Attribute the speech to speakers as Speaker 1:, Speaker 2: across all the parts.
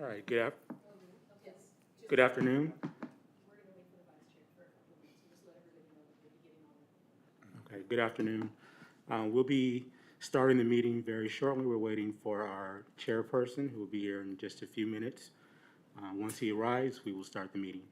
Speaker 1: All right, good afternoon. Okay, good afternoon. We'll be starting the meeting very shortly. We're waiting for our chairperson, who will be here in just a few minutes. Once he arrives, we will start the meeting.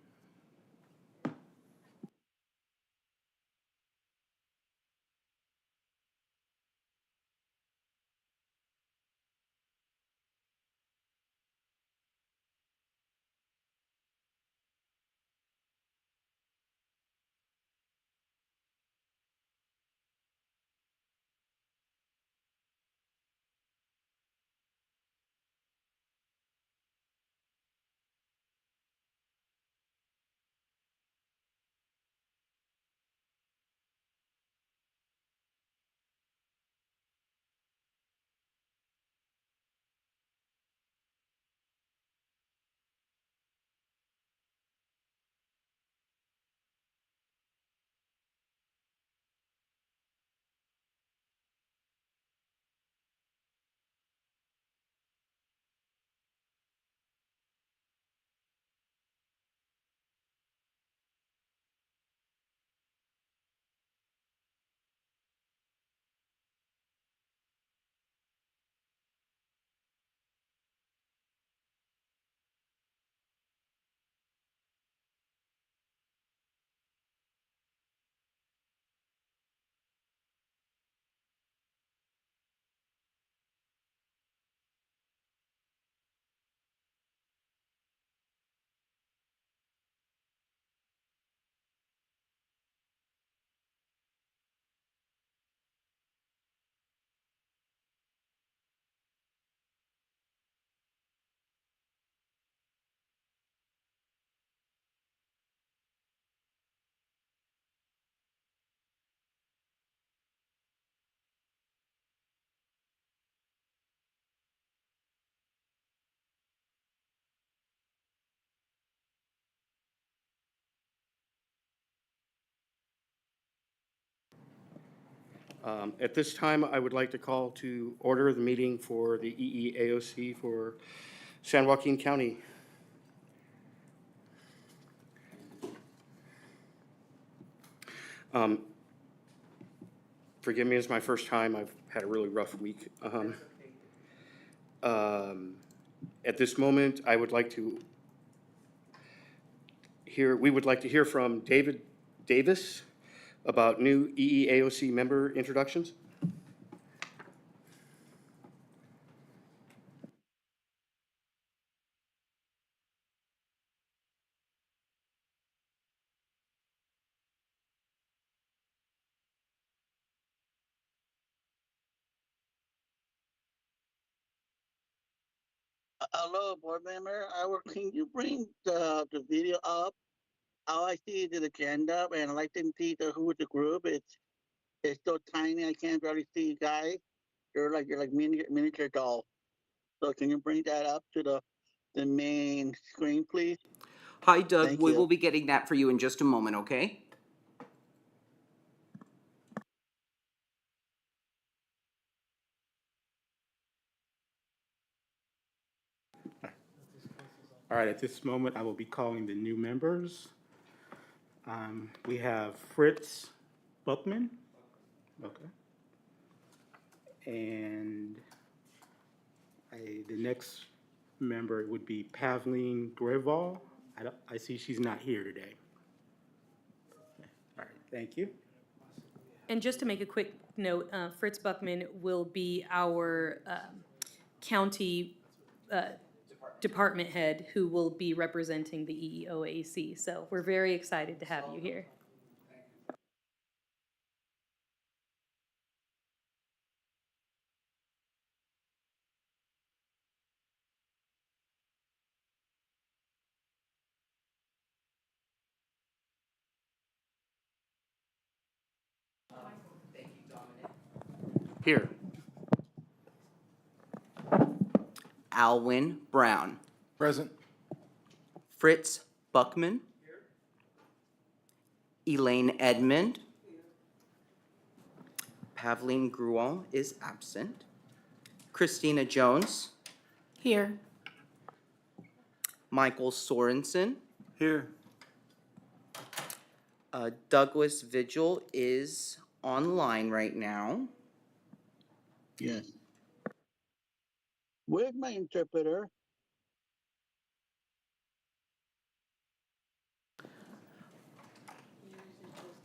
Speaker 1: At this time, I would like to call to order the meeting for the EEAOC for San Joaquin County. Forgive me, it's my first time. I've had a really rough week. At this moment, we would like to hear from David Davis about new EEAOC member introductions.
Speaker 2: Hello, board member. Can you bring the video up? All I see is the agenda, and I like to see who is the group. It's so tiny, I can't barely see you guys. You're like miniature doll. So can you bring that up to the main screen, please?
Speaker 3: Hi, Doug.
Speaker 2: Thank
Speaker 3: We will
Speaker 2: you.
Speaker 3: be getting that for you in just a moment, okay?
Speaker 1: All right, at this moment, I will be calling the new members. We have Fritz Buckman. Okay. And the next member would be Pavleen Greval. I see she's not here today. Okay. All right, thank you.
Speaker 4: And just to make a quick note, Fritz Buckman will be our county department head who will be representing the EEOAC. So we're very excited to have you here.
Speaker 1: Here.
Speaker 3: Alwyn Brown.
Speaker 5: Present.
Speaker 3: Fritz Buckman. Elaine Edmond. Pavleen Grual is absent. Christina Jones.
Speaker 6: Here.
Speaker 3: Michael Sorensen.
Speaker 5: Here.
Speaker 3: Douglas Vigil is online right now.
Speaker 2: Yes. Where's my interpreter?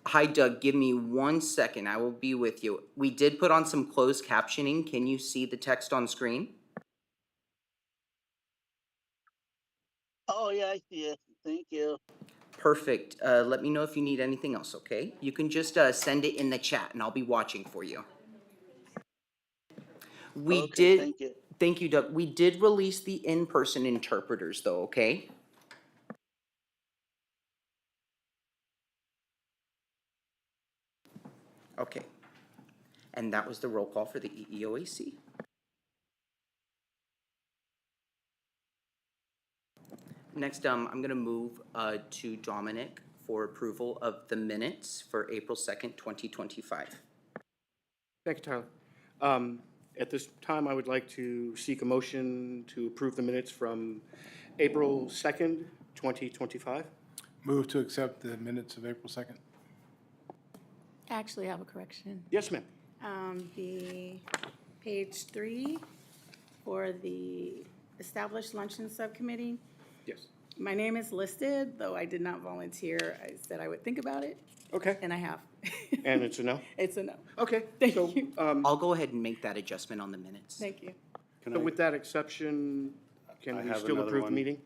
Speaker 3: Hi, Doug. Give me 1 second. I will be with you. We did put on some closed captioning. Can you see the text on screen?
Speaker 2: Oh, yeah, I see it. Thank you.
Speaker 3: Perfect. Let me know if you need anything else, okay? You can just send it in the chat and I'll be watching for you. We
Speaker 2: Okay,
Speaker 3: did.
Speaker 2: thank you.
Speaker 3: Thank you, Doug. We did release the in-person interpreters though, okay? Okay. And that was the roll call for the EEOAC. Next, I'm gonna move to Dominic for approval of the minutes for April 2nd, 2025.
Speaker 5: Thank you, Tyler. At this time, I would like to seek a motion to approve the minutes from April 2nd, 2025.
Speaker 6: Move to accept the minutes of April 2nd.
Speaker 7: Actually, I have a correction.
Speaker 5: Yes, ma'am.
Speaker 7: The page 3 for the established luncheon subcommittee,
Speaker 5: Yes.
Speaker 7: my name is listed, though I did not volunteer. I said I would think about it,
Speaker 5: Okay.
Speaker 7: and I have.
Speaker 5: And it's a no?
Speaker 7: It's a no.
Speaker 5: Okay.
Speaker 7: Thank
Speaker 5: So,
Speaker 7: you.
Speaker 3: I'll go ahead and make that adjustment on the minutes.
Speaker 7: Thank you.
Speaker 5: So with that exception, can
Speaker 8: I
Speaker 5: we
Speaker 8: have
Speaker 5: still
Speaker 8: another
Speaker 5: approve the
Speaker 8: one.
Speaker 5: meeting?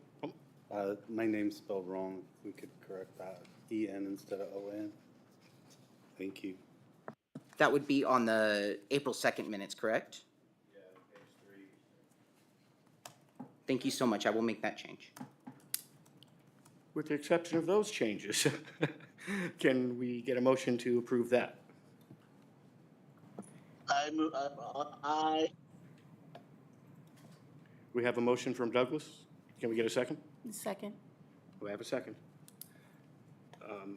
Speaker 8: My name's spelled wrong. We could correct that. EN instead of ON. Thank you.
Speaker 3: That would be on the April 2nd minutes, correct?
Speaker 8: Yeah, page 3.
Speaker 3: Thank you so much. I will make that change.
Speaker 5: With the exception of those changes, can we get a motion to approve that?
Speaker 2: I move, I,
Speaker 5: We have a motion from Douglas. Can we get a second?
Speaker 7: Second.
Speaker 5: We have a second.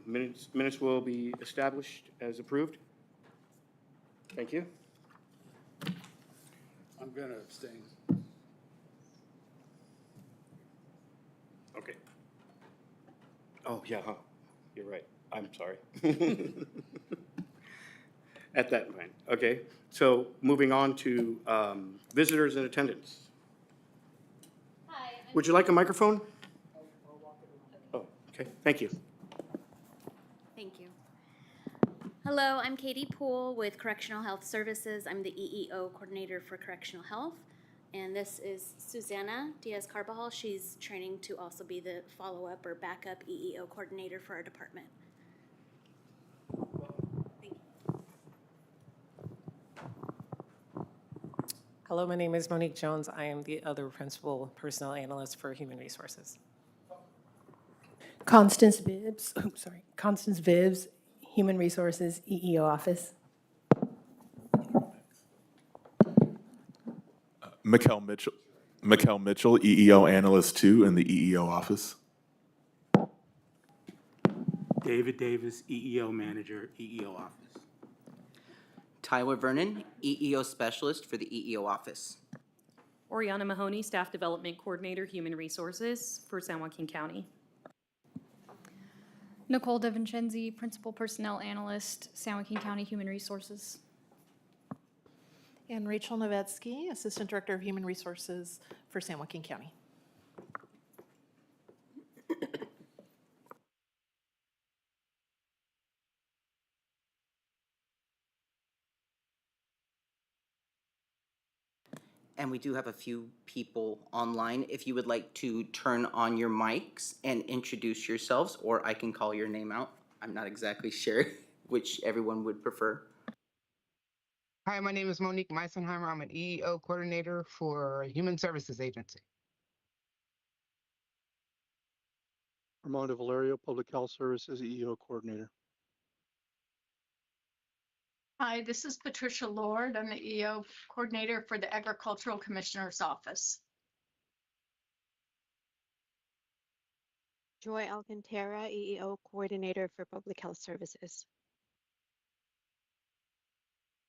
Speaker 5: Minutes will be established as approved. Thank you.
Speaker 6: I'm going to abstain.
Speaker 5: Okay. Oh, yeah, huh. You're right. I'm sorry. At that point, okay. So moving on to visitors in attendance.
Speaker 9: Hi.
Speaker 5: Would you like a microphone? Oh, okay, thank you.
Speaker 9: Thank you. Hello, I'm Katie Poole with Correctional Health Services. I'm the EEO Coordinator for Correctional Health. And this is Susanna Diaz-Carbajal. She's training to also be the follow-up or backup EEO Coordinator for our department. Thank you.
Speaker 10: Hello, my name is Monique Jones. I am the other Principal Personnel Analyst for Human Resources.
Speaker 11: Constance Vibbs, Constance Vibbs, Human Resources, EEO Office.
Speaker 12: Mikkel Mitchell, EEO Analyst 2 in the EEO office.
Speaker 1: David Davis, EEO Manager, EEO Office.
Speaker 3: Tyler Vernon, EEO Specialist for the EEO office.
Speaker 4: Oriana Mahoney, Staff Development Coordinator, Human Resources for San Joaquin County.
Speaker 13: Nicole DeVincenzi, Principal Personnel Analyst, San Joaquin County Human Resources.
Speaker 14: And Rachel Novetsky, Assistant Director of Human Resources for San Joaquin County.
Speaker 3: And we do have a few people online. If you would like to turn on your mics and introduce yourselves, or I can call your name out. I'm not exactly sure which everyone would prefer.
Speaker 15: Hi, my name is Monique Meisenheimer. I'm an EEO coordinator for Human Services Agency.
Speaker 16: Armando Valerio, Public Health Services, EEO Coordinator.
Speaker 17: Hi, this is Patricia Lord. I'm the EEO Coordinator for the Agricultural Commissioner's Office.
Speaker 18: Joy Alcantara, EEO Coordinator for Public Health Services.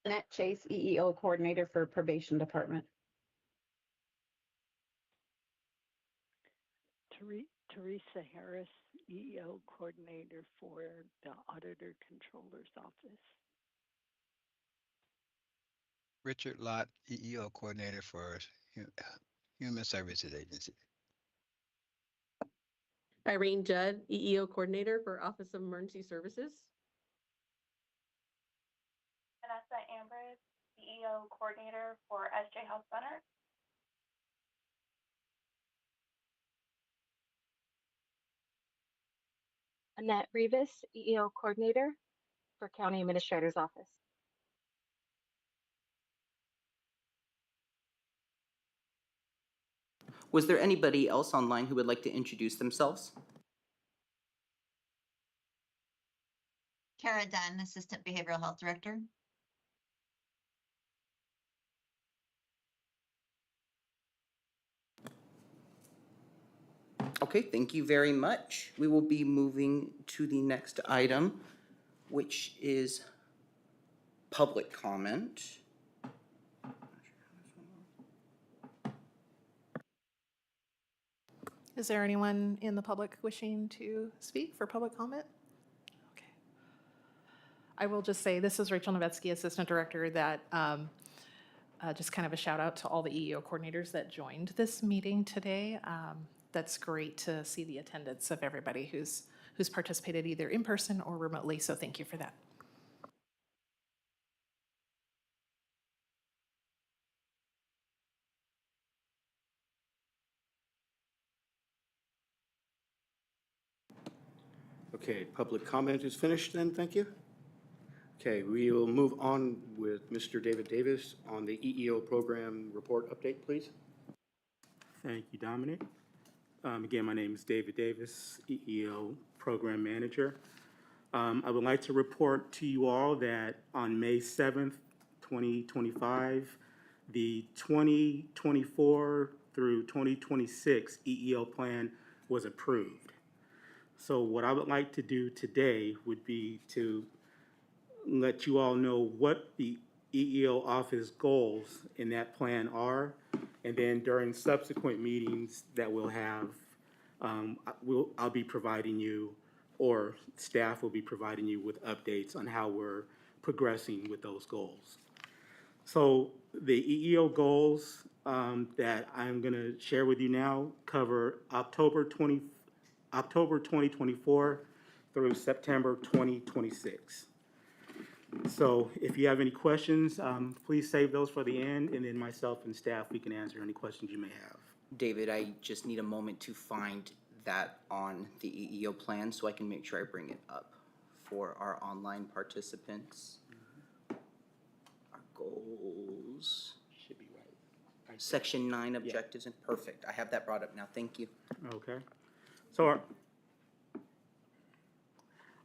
Speaker 19: Annette Chase, EEO Coordinator for Probation Department.
Speaker 20: Teresa Harris, EEO Coordinator for the Auditor Controller's Office.
Speaker 21: Richard Lott, EEO Coordinator for Human Services Agency.
Speaker 22: Irene Judd, EEO Coordinator for Office of Emergency Services.
Speaker 23: Vanessa Ambrose, CEO Coordinator for SJ Health Center.
Speaker 19: Annette Rivas, EEO Coordinator for County Administrator's Office.
Speaker 3: Was there anybody else online who would like to introduce themselves?
Speaker 24: Kara Dunn, Assistant Behavioral Health Director.
Speaker 3: Okay, thank you very much. We will be moving to the next item, which is public comment.
Speaker 14: Is there anyone in the public wishing to speak for public comment? Okay. I will just say, this is Rachel Novetsky, Assistant Director, that just kind of a shout out to all the EEO coordinators that joined this meeting today. That's great to see the attendance of everybody who's participated either in person or remotely, so thank you for that.
Speaker 5: Okay, public comment is finished then, thank you. Okay, we will move on with Mr. David Davis on the EEO program report update, please.
Speaker 1: Thank you, Dominic. Again, my name is David Davis, EEO Program Manager. I would like to report to you all that on May 7th, 2025, the 2024 through 2026 EEO plan was approved. So what I would like to do today would be to let you all know what the EEO office goals in that plan are, and then during subsequent meetings that we'll have, I'll be providing you, or staff will be providing you with updates on how we're progressing with those goals. So the EEO goals that I'm going to share with you now cover October 2024 through September 2026. So if you have any questions, please save those for the end, and then myself and staff, we can answer any questions you may have.
Speaker 3: David, I just need a moment to find that on the EEO plan so I can make sure I bring it up for our online participants. Our goals.
Speaker 1: Should be right.
Speaker 3: Section 9 objectives, and perfect. I have that brought up now. Thank you.
Speaker 1: Okay. So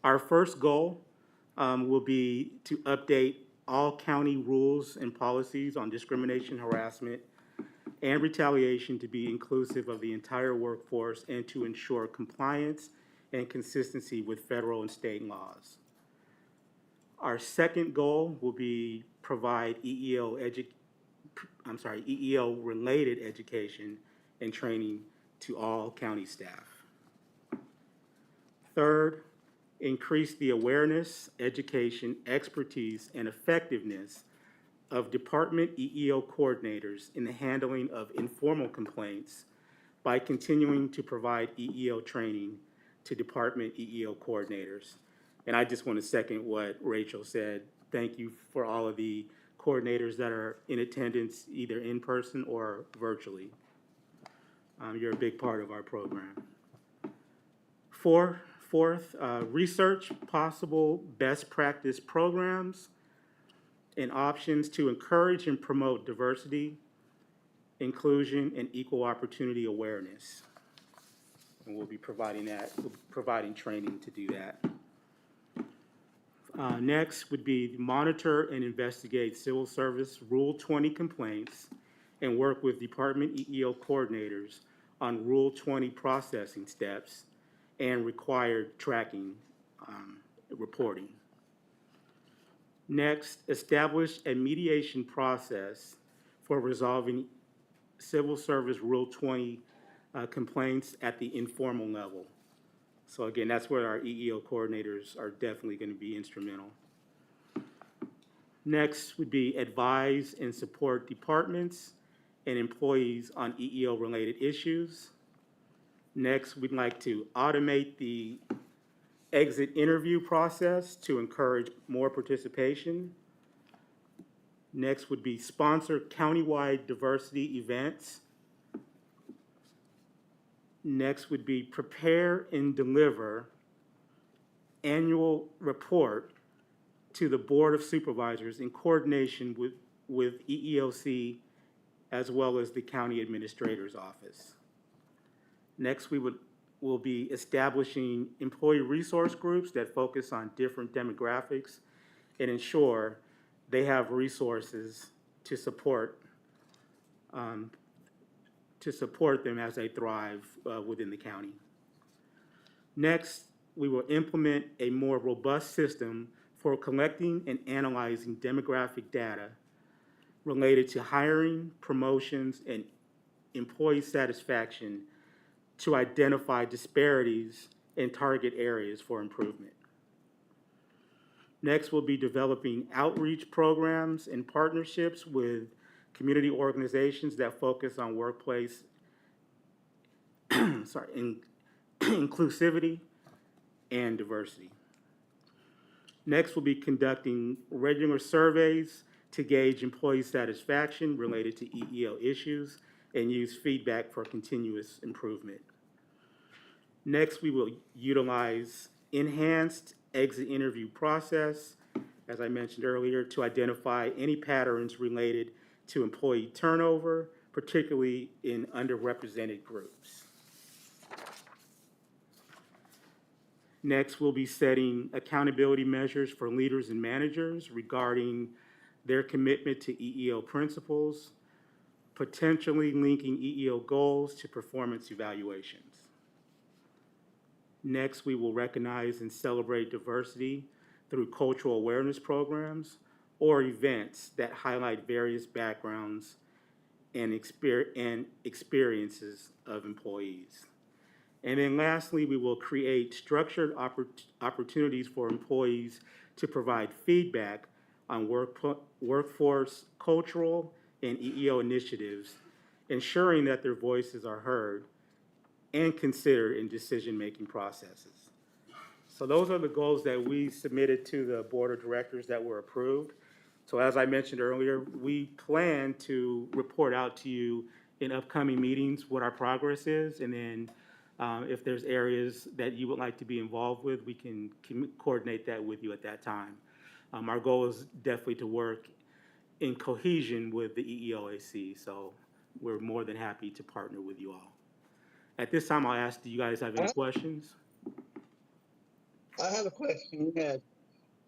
Speaker 1: our first goal will be to update all county rules and policies on discrimination, harassment, and retaliation to be inclusive of the entire workforce and to ensure compliance and consistency with federal and state laws. Our second goal will be provide EEO-related education and training to all county staff. Third, increase the awareness, education, expertise, and effectiveness of department EEO coordinators in the handling of informal complaints by continuing to provide EEO training to department EEO coordinators. And I just want to second what Rachel said. Thank you for all of the coordinators that are in attendance, either in person or virtually. You're a big part of our program. Fourth, research possible best practice programs and options to encourage and promote diversity, inclusion, and equal opportunity awareness. And we'll be providing training to do that. Next would be monitor and investigate civil service Rule 20 complaints and work with department EEO coordinators on Rule 20 processing steps and required tracking reporting. Next, establish a mediation process for resolving Civil Service Rule 20 complaints at the informal level. So again, that's where our EEO coordinators are definitely going to be instrumental. Next would be advise and support departments and employees on EEO-related issues. Next, we'd like to automate the exit interview process to encourage more participation. Next would be sponsor countywide diversity events. Next would be prepare and deliver annual report to the Board of Supervisors in coordination with EEOC as well as the County Administrator's Office. Next, we'll be establishing employee resource groups that focus on different demographics and ensure they have resources to support them as they thrive within the county. Next, we will implement a more robust system for collecting and analyzing demographic data related to hiring, promotions, and employee satisfaction to identify disparities and target areas for improvement. Next, we'll be developing outreach programs and partnerships with community organizations that focus on workplace inclusivity and diversity. Next, we'll be conducting regular surveys to gauge employee satisfaction related to EEO issues and use feedback for continuous improvement. Next, we will utilize enhanced exit interview process, as I mentioned earlier, to identify any patterns related to employee turnover, particularly in underrepresented groups. Next, we'll be setting accountability measures for leaders and managers regarding their commitment to EEO principles, potentially linking EEO goals to performance evaluations. Next, we will recognize and celebrate diversity through cultural awareness programs or events that highlight various backgrounds and experiences of employees. And then lastly, we will create structured opportunities for employees to provide feedback on workforce, cultural, and EEO initiatives, ensuring that their voices are heard and considered in decision-making processes. So those are the goals that we submitted to the Board of Directors that were approved. So as I mentioned earlier, we plan to report out to you in upcoming meetings what our progress is, and then if there's areas that you would like to be involved with, we can coordinate that with you at that time. Our goal is definitely to work in cohesion with the EEOAC, so we're more than happy to partner with you all. At this time, I'll ask, do you guys have any questions?
Speaker 2: I have a question, yes.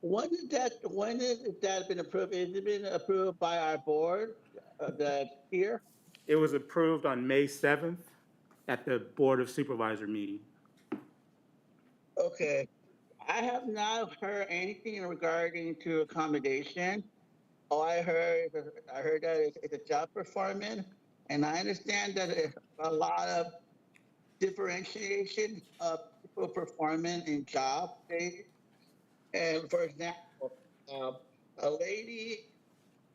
Speaker 2: When has that been approved? Has it been approved by our board here?
Speaker 1: It was approved on May 7th at the Board of Supervisor meeting.
Speaker 2: Okay. I have not heard anything regarding to accommodation. All I heard that it's a job performance, and I understand that it's a lot of differentiation of people performing in job days. And for example, a lady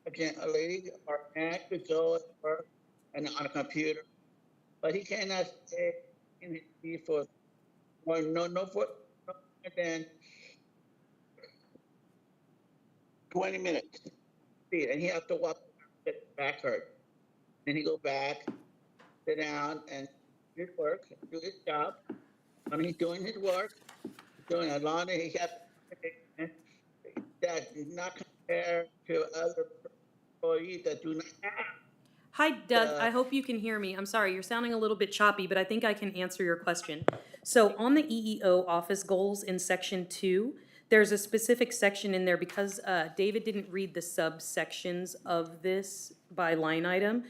Speaker 2: or man could go and work on a computer, but he cannot stay in his seat for more than 20 minutes. And he has to walk, get his back hurt. Then he go back, sit down, and do his work, do his job. When he's doing his work, doing as long as he has that does not compare to other employees that do not have.
Speaker 4: Hi, Doug. I hope you can hear me. I'm sorry, you're sounding a little bit choppy, but I think I can answer your question. So on the EEO office goals in section 2, there's a specific section in there because David didn't read the subsections of this by line item.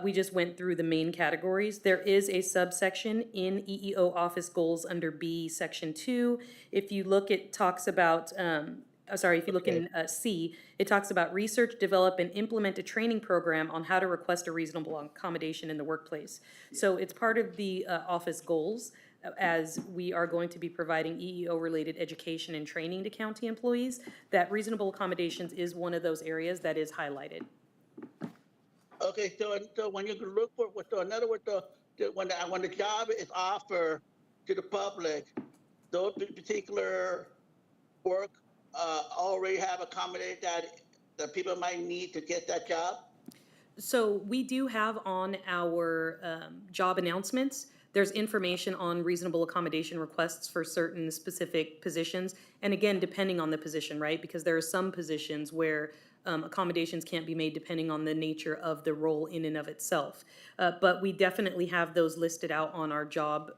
Speaker 4: We just went through the main categories. There is a subsection in EEO office goals under B, section 2. If you look, it talks about if you look in C, it talks about research, develop, and implement a training program on how to request a reasonable accommodation in the workplace. So it's part of the office goals, as we are going to be providing EEO-related education and training to county employees, that reasonable accommodations is one of those areas that is highlighted.
Speaker 2: Okay, so when you look for, so in other words, when the job is offered to the public, those particular work already have accommodated that people might need to get that job?
Speaker 4: So we do have on our job announcements, there's information on reasonable accommodation requests for certain specific positions. And again, depending on the position, right? Because there are some positions where accommodations can't be made depending on the nature of the role in and of itself. But we definitely have those listed out on our job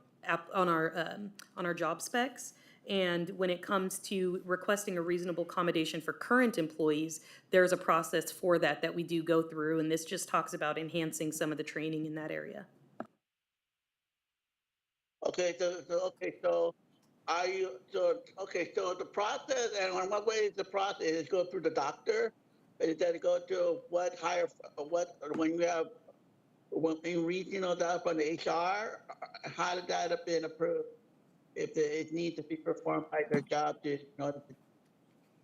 Speaker 4: on our job specs. And when it comes to requesting a reasonable accommodation for current employees, there's a process for that that we do go through, and this just talks about enhancing some of the training in that area.
Speaker 2: Okay, so are you, so the process, and what way is the process? Is it go through the doctor? Is that go to what when you have, when you read, that from the HR, how did that have been approved? If it needs to be performed by their job in order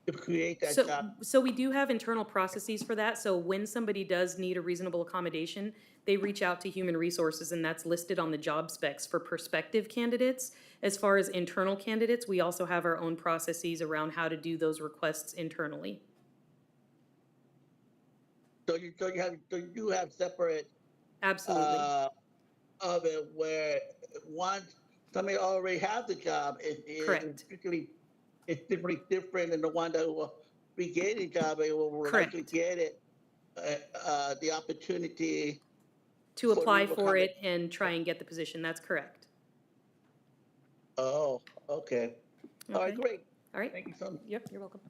Speaker 2: to create that job.
Speaker 4: So we do have internal processes for that. So when somebody does need a reasonable accommodation, they reach out to Human Resources, and that's listed on the job specs for prospective candidates. As far as internal candidates, we also have our own processes around how to do those requests internally.
Speaker 2: So you have separate
Speaker 4: Absolutely.
Speaker 2: Of it where once somebody already has the job,
Speaker 4: Correct.
Speaker 2: it's typically different than the one that will be getting the job. It will likely get it the opportunity
Speaker 4: to apply for it and try and get the position. That's correct.
Speaker 2: Oh, okay. All right, great.
Speaker 4: All right.
Speaker 2: Thank you so much.
Speaker 4: Yep, you're welcome.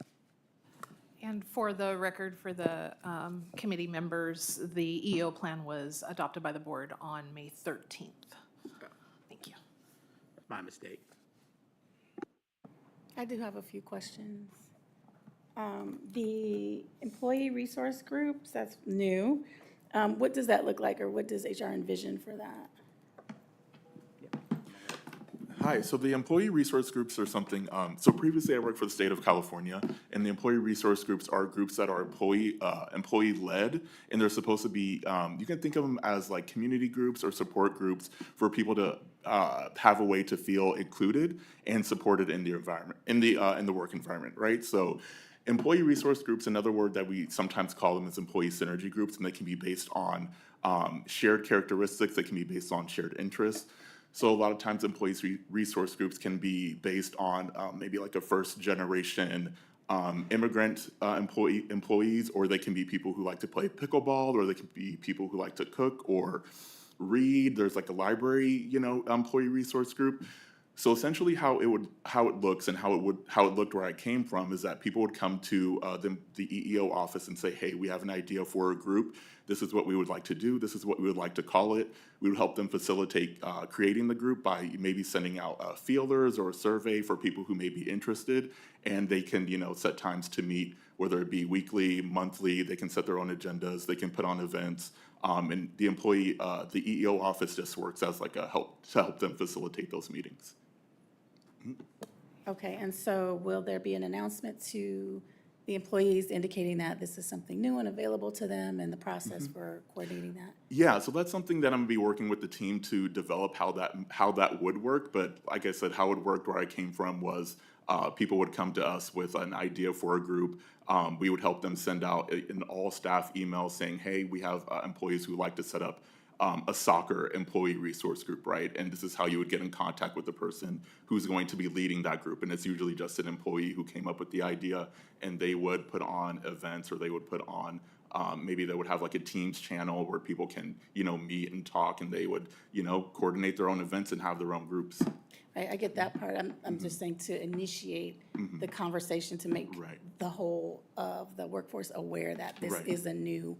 Speaker 14: And for the record, for the committee members, the EO plan was adopted by the board on May 13th. Thank you.
Speaker 1: My mistake.
Speaker 6: I do have a few questions. The employee resource groups, that's new. What does that look like, or what does HR envision for that?
Speaker 12: Hi, so the employee resource groups are something, so previously I worked for the state of California, and the employee resource groups are groups that are employee-led, and they're supposed to be, you can think of them as like community groups or support groups for people to have a way to feel included and supported in the environment, in the work environment, right? So employee resource groups, another word that we sometimes call them is employee synergy groups, and they can be based on shared characteristics, they can be based on shared interests. So a lot of times employees resource groups can be based on maybe like a first generation immigrant employees, or they can be people who like to play pickleball, or they can be people who like to cook or read. There's like a library, employee resource group. So essentially how it looks and how it looked where I came from is that people would come to the EEO office and say, hey, we have an idea for a group. This is what we would like to do. This is what we would like to call it. We would help them facilitate creating the group by maybe sending out feelers or a survey for people who may be interested. And they can, set times to meet, whether it be weekly, monthly. They can set their own agendas. They can put on events. And the EEO office just works as like a help to help them facilitate those meetings.
Speaker 6: Okay, and so will there be an announcement to the employees indicating that this is something new and available to them, and the process for coordinating that?
Speaker 12: Yeah, so that's something that I'm gonna be working with the team to develop how that would work. But like I said, how it worked where I came from was people would come to us with an idea for a group. We would help them send out an all-staff email saying, hey, we have employees who like to set up a soccer employee resource group, right? And this is how you would get in contact with the person who's going to be leading that group. And it's usually just an employee who came up with the idea, and they would put on events, or they would put on, maybe they would have like a Teams channel where people can, meet and talk, and they would, coordinate their own events and have their own groups.
Speaker 6: I get that part. I'm just saying to initiate the conversation to make the whole of the workforce aware that this is a new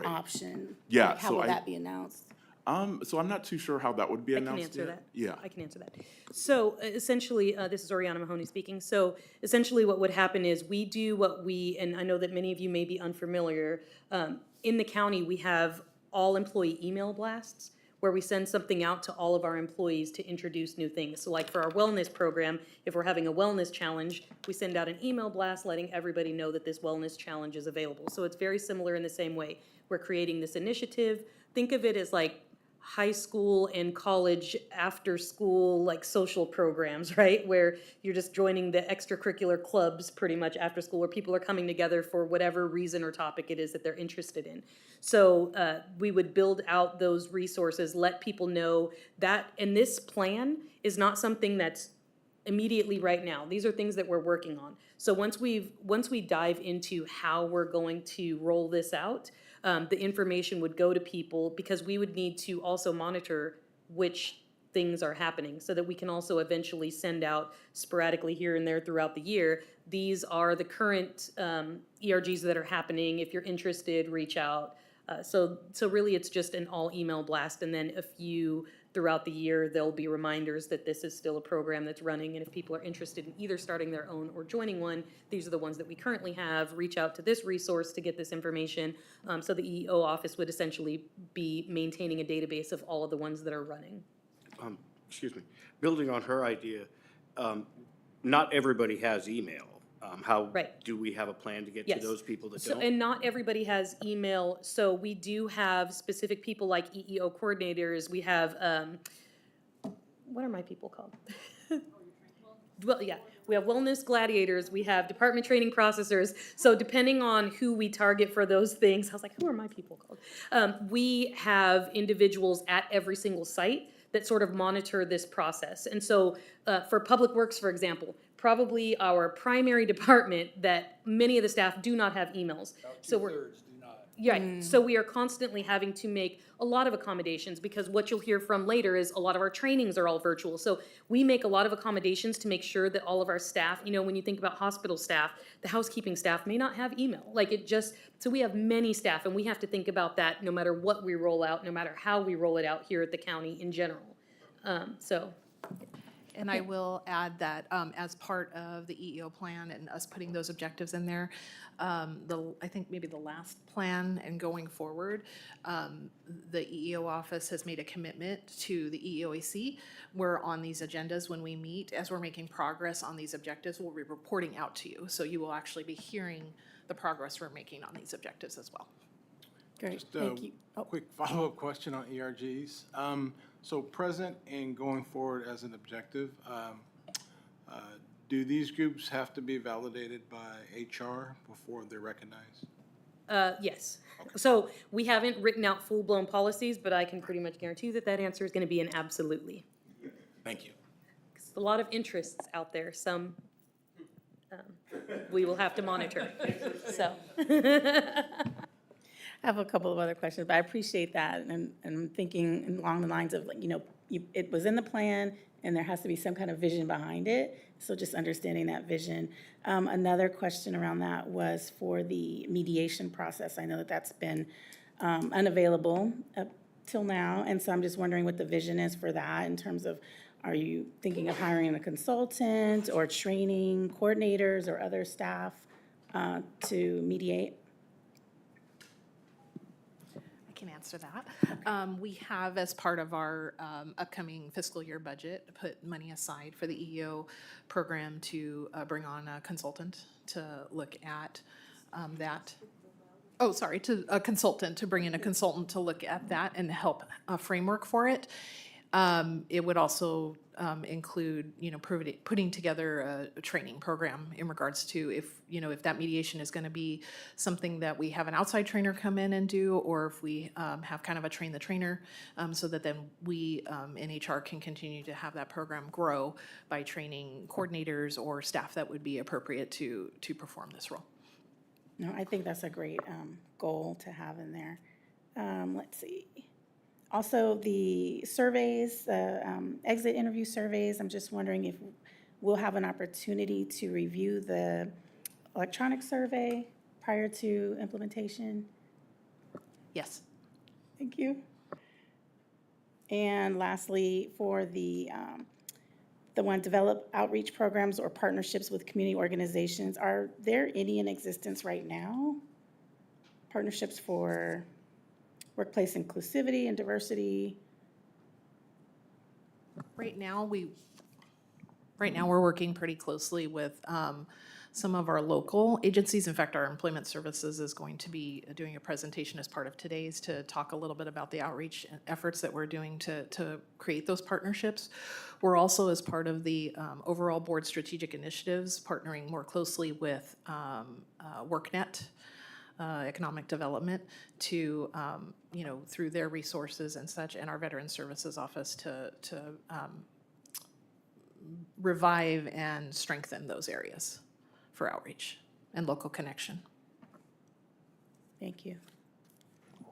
Speaker 6: option.
Speaker 12: Yeah.
Speaker 6: How will that be announced?
Speaker 12: So I'm not too sure how that would be
Speaker 4: I can
Speaker 12: announced
Speaker 4: answer
Speaker 12: yet.
Speaker 4: that.
Speaker 12: Yeah.
Speaker 4: I can answer that. So essentially, this is Oriana Mahoney speaking. So essentially what would happen is we do what we, and I know that many of you may be unfamiliar, in the county, we have all employee email blasts where we send something out to all of our employees to introduce new things. So like for our wellness program, if we're having a wellness challenge, we send out an email blast letting everybody know that this wellness challenge is available. So it's very similar in the same way. We're creating this initiative. Think of it as like high school and college after school like social programs, right? Where you're just joining the extracurricular clubs pretty much after school, where people are coming together for whatever reason or topic it is that they're interested in. So we would build out those resources, let people know that, and this plan is not something that's immediately right now. These are things that we're working on. So once we dive into how we're going to roll this out, the information would go to people because we would need to also monitor which things are happening so that we can also eventually send out sporadically here and there throughout the year. These are the current ERGs that are happening. If you're interested, reach out. So really it's just an all email blast, and then a few throughout the year, there'll be reminders that this is still a program that's running, and if people are interested in either starting their own or joining one, these are the ones that we currently have. Reach out to this resource to get this information. So the EEO office would essentially be maintaining a database of all of the ones that are running.
Speaker 5: Excuse me, building on her idea, not everybody has email. How
Speaker 4: Right.
Speaker 5: do we have a plan to get to
Speaker 4: Yes.
Speaker 5: those people that
Speaker 4: So,
Speaker 5: don't?
Speaker 4: and not everybody has email, so we do have specific people like EEO coordinators. We have, what are my people called? Well, yeah, we have wellness gladiators, we have department training processors. So depending on who we target for those things, I was like, who are my people called? We have individuals at every single site that sort of monitor this process. And so for Public Works, for example, probably our primary department that many of the staff do not have emails. So we're
Speaker 7: Two-thirds do not.
Speaker 4: Right, so we are constantly having to make a lot of accommodations, because what you'll hear from later is a lot of our trainings are all virtual. So we make a lot of accommodations to make sure that all of our staff, you know, when you think about hospital staff, the housekeeping staff may not have email. Like it just, so we have many staff, and we have to think about that no matter what we roll out, no matter how we roll it out here at the county in general.
Speaker 14: And I will add that as part of the EEO plan and us putting those objectives in there, I think maybe the last plan and going forward, the EEO office has made a commitment to the EEOAC, where on these agendas, when we meet, as we're making progress on these objectives, we'll be reporting out to you. So you will actually be hearing the progress we're making on these objectives as well.
Speaker 6: Great,
Speaker 7: Just
Speaker 6: thank you. Oh,
Speaker 7: quick follow-up question on ERGs. So present and going forward as an objective, do these groups have to be validated by HR before they're recognized?
Speaker 4: Yes. So we haven't written out full-blown policies, but I can pretty much guarantee you that that answer is gonna be an absolutely.
Speaker 7: Thank you.
Speaker 4: A lot of interests out there, some we will have to monitor, so.
Speaker 6: I have a couple of other questions, but I appreciate that, and I'm thinking along the lines of, like, you know, it was in the plan, and there has to be some kind of vision behind it, so just understanding that vision. Another question around that was for the mediation process. I know that that's been unavailable up till now, and so I'm just wondering what the vision is for that in terms of, are you thinking of hiring a consultant or training coordinators or other staff to mediate?
Speaker 14: I can answer that. We have, as part of our upcoming fiscal year budget, put money aside for the EEO program to bring on a consultant to look at that. Oh, sorry, to a consultant, to bring in a consultant to look at that and help a framework for it. It would also include, you know, putting together a training program in regards to if that mediation is going to be something that we have an outside trainer come in and do, or if we have kind of a train the trainer, so that then we in HR can continue to have that program grow by training coordinators or staff that would be appropriate to perform this role.
Speaker 6: No, I think that's a great goal to have in there. Let's see. Also, the surveys, exit interview surveys, I'm just wondering if we'll have an opportunity to review the electronic survey prior to implementation?
Speaker 14: Yes.
Speaker 6: Thank you. And lastly, for the one, develop outreach programs or partnerships with community organizations. Are there any in existence right now? Partnerships for workplace inclusivity and diversity?
Speaker 14: Right now, we're working pretty closely with some of our local agencies. In fact, our Employment Services is going to be doing a presentation as part of today's to talk a little bit about the outreach efforts that we're doing to create those partnerships. We're also, as part of the overall board strategic initiatives, partnering more closely with WorkNet, economic development, to, through their resources and such, and our Veteran Services Office to revive and strengthen those areas for outreach and local connection.
Speaker 6: Thank you.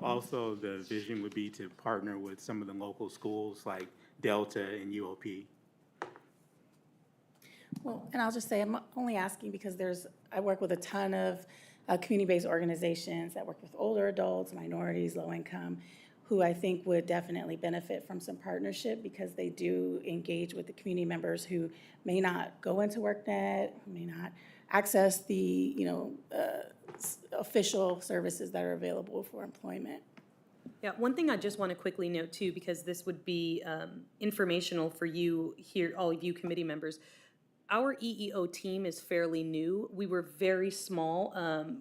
Speaker 1: Also, the vision would be to partner with some of the local schools like Delta and UOP.
Speaker 6: Well, and I'll just say, I'm only asking because I work with a ton of community-based organizations that work with older adults, minorities, low income, who I think would definitely benefit from some partnership because they do engage with the community members who may not go into WorkNet, who may not access the, official services that are available for employment.
Speaker 4: Yeah, one thing I just want to quickly note too, because this would be informational for you here, all of you committee members. Our EEO team is fairly new. We were very small.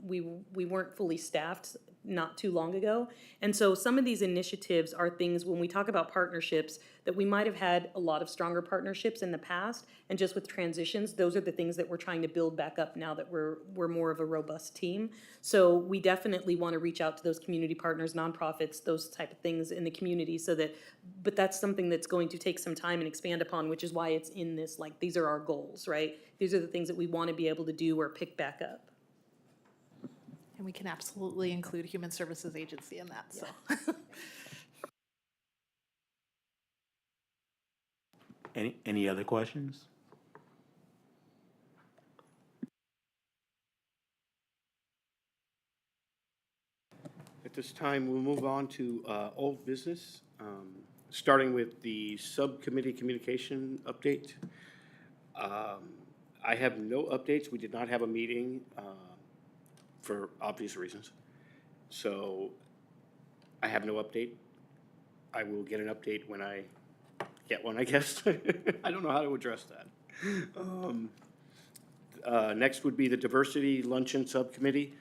Speaker 4: We weren't fully staffed not too long ago. And so some of these initiatives are things, when we talk about partnerships, that we might have had a lot of stronger partnerships in the past. And just with transitions, those are the things that we're trying to build back up now that we're more of a robust team. So we definitely want to reach out to those community partners, nonprofits, those type of things in the community but that's something that's going to take some time and expand upon, which is why it's in this, like, these are our goals, right? These are the things that we want to be able to do or pick back up.
Speaker 14: And we can absolutely include Human Services Agency in that, so.
Speaker 1: Any other questions?
Speaker 5: At this time, we'll move on to old business, starting with the subcommittee communication update. I have no updates. We did not have a meeting for obvious reasons. So I have no update. I will get an update when I get one, I guess. I don't know how to address that. Next would be the Diversity Luncheon Subcommittee.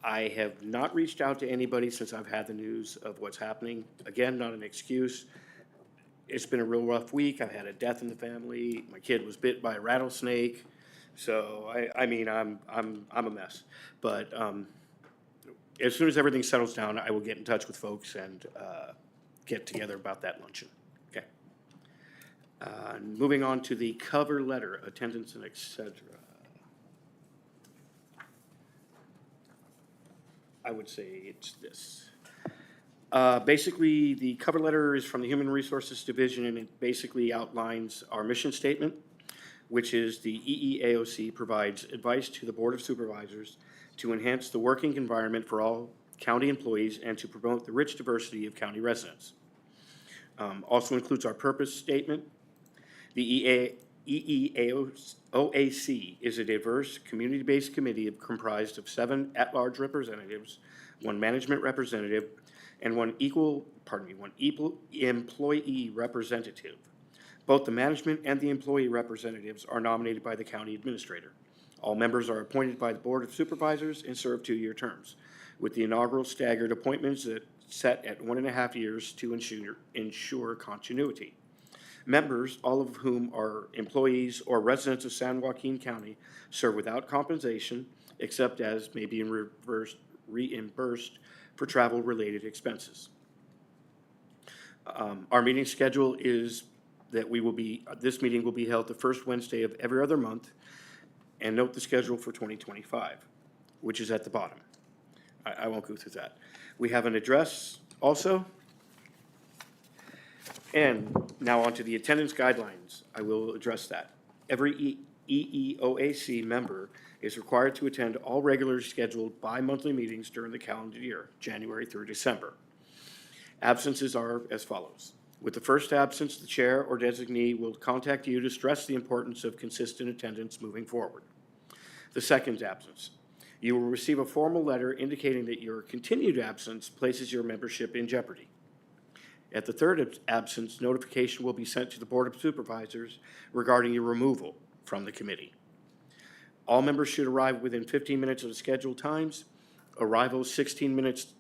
Speaker 5: I have not reached out to anybody since I've had the news of what's happening. Again, not an excuse. It's been a real rough week. I've had a death in the family. My kid was bit by a rattlesnake. So I'm a mess. But as soon as everything settles down, I will get in touch with folks and get together about that luncheon. Okay. Moving on to the cover letter, attendance and et cetera. I would say it's this. Basically, the cover letter is from the Human Resources Division, and it basically outlines our mission statement, which is the EEAOC provides advice to the Board of Supervisors to enhance the working environment for all county employees and to promote the rich diversity of county residents. Also includes our purpose statement. The EEAOC is a diverse, community-based committee comprised of 7 at-large representatives, 1 management representative, and one employee representative. Both the management and the employee representatives are nominated by the county administrator. All members are appointed by the Board of Supervisors and serve 2-year terms, with the inaugural staggered appointments set at 1.5 years to ensure continuity. Members, all of whom are employees or residents of San Joaquin County, serve without compensation, except as may be reimbursed for travel-related expenses. Our meeting schedule is that this meeting will be held the first Wednesday of every other month, and note the schedule for 2025, which is at the bottom. I won't go through that. We have an address also. And now on to the attendance guidelines. I will address that. Every EEOAC member is required to attend all regularly scheduled bi-monthly meetings during the calendar year, January through December. Absences are as follows. With the first absence, the chair or designee will contact you to stress the importance of consistent attendance moving forward. The second absence, you will receive a formal letter indicating that your continued absence places your membership in jeopardy. At the third absence, notification will be sent to the Board of Supervisors regarding your removal from the committee. All members should arrive within 15 minutes of the scheduled times. Arrivals 16 minutes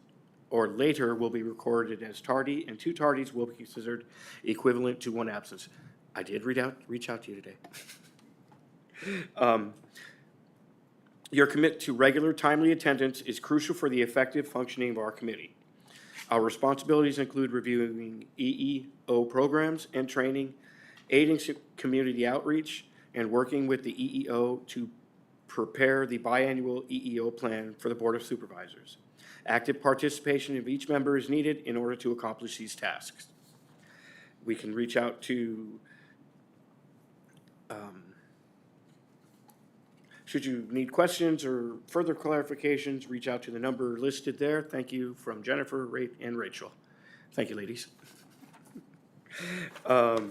Speaker 5: or later will be recorded as tardy, and 2 tardies will be considered equivalent to 1 absence. I did reach out to you today. Your commit to regular, timely attendance is crucial for the effective functioning of our committee. Our responsibilities include reviewing EEO programs and training, aiding community outreach, and working with the EEO to prepare the biannual EEO plan for the Board of Supervisors. Active participation of each member is needed in order to accomplish these tasks. We can reach out to, should you need questions or further clarifications, reach out to the number listed there. Thank you from Jennifer, and Rachel. Thank you, ladies. So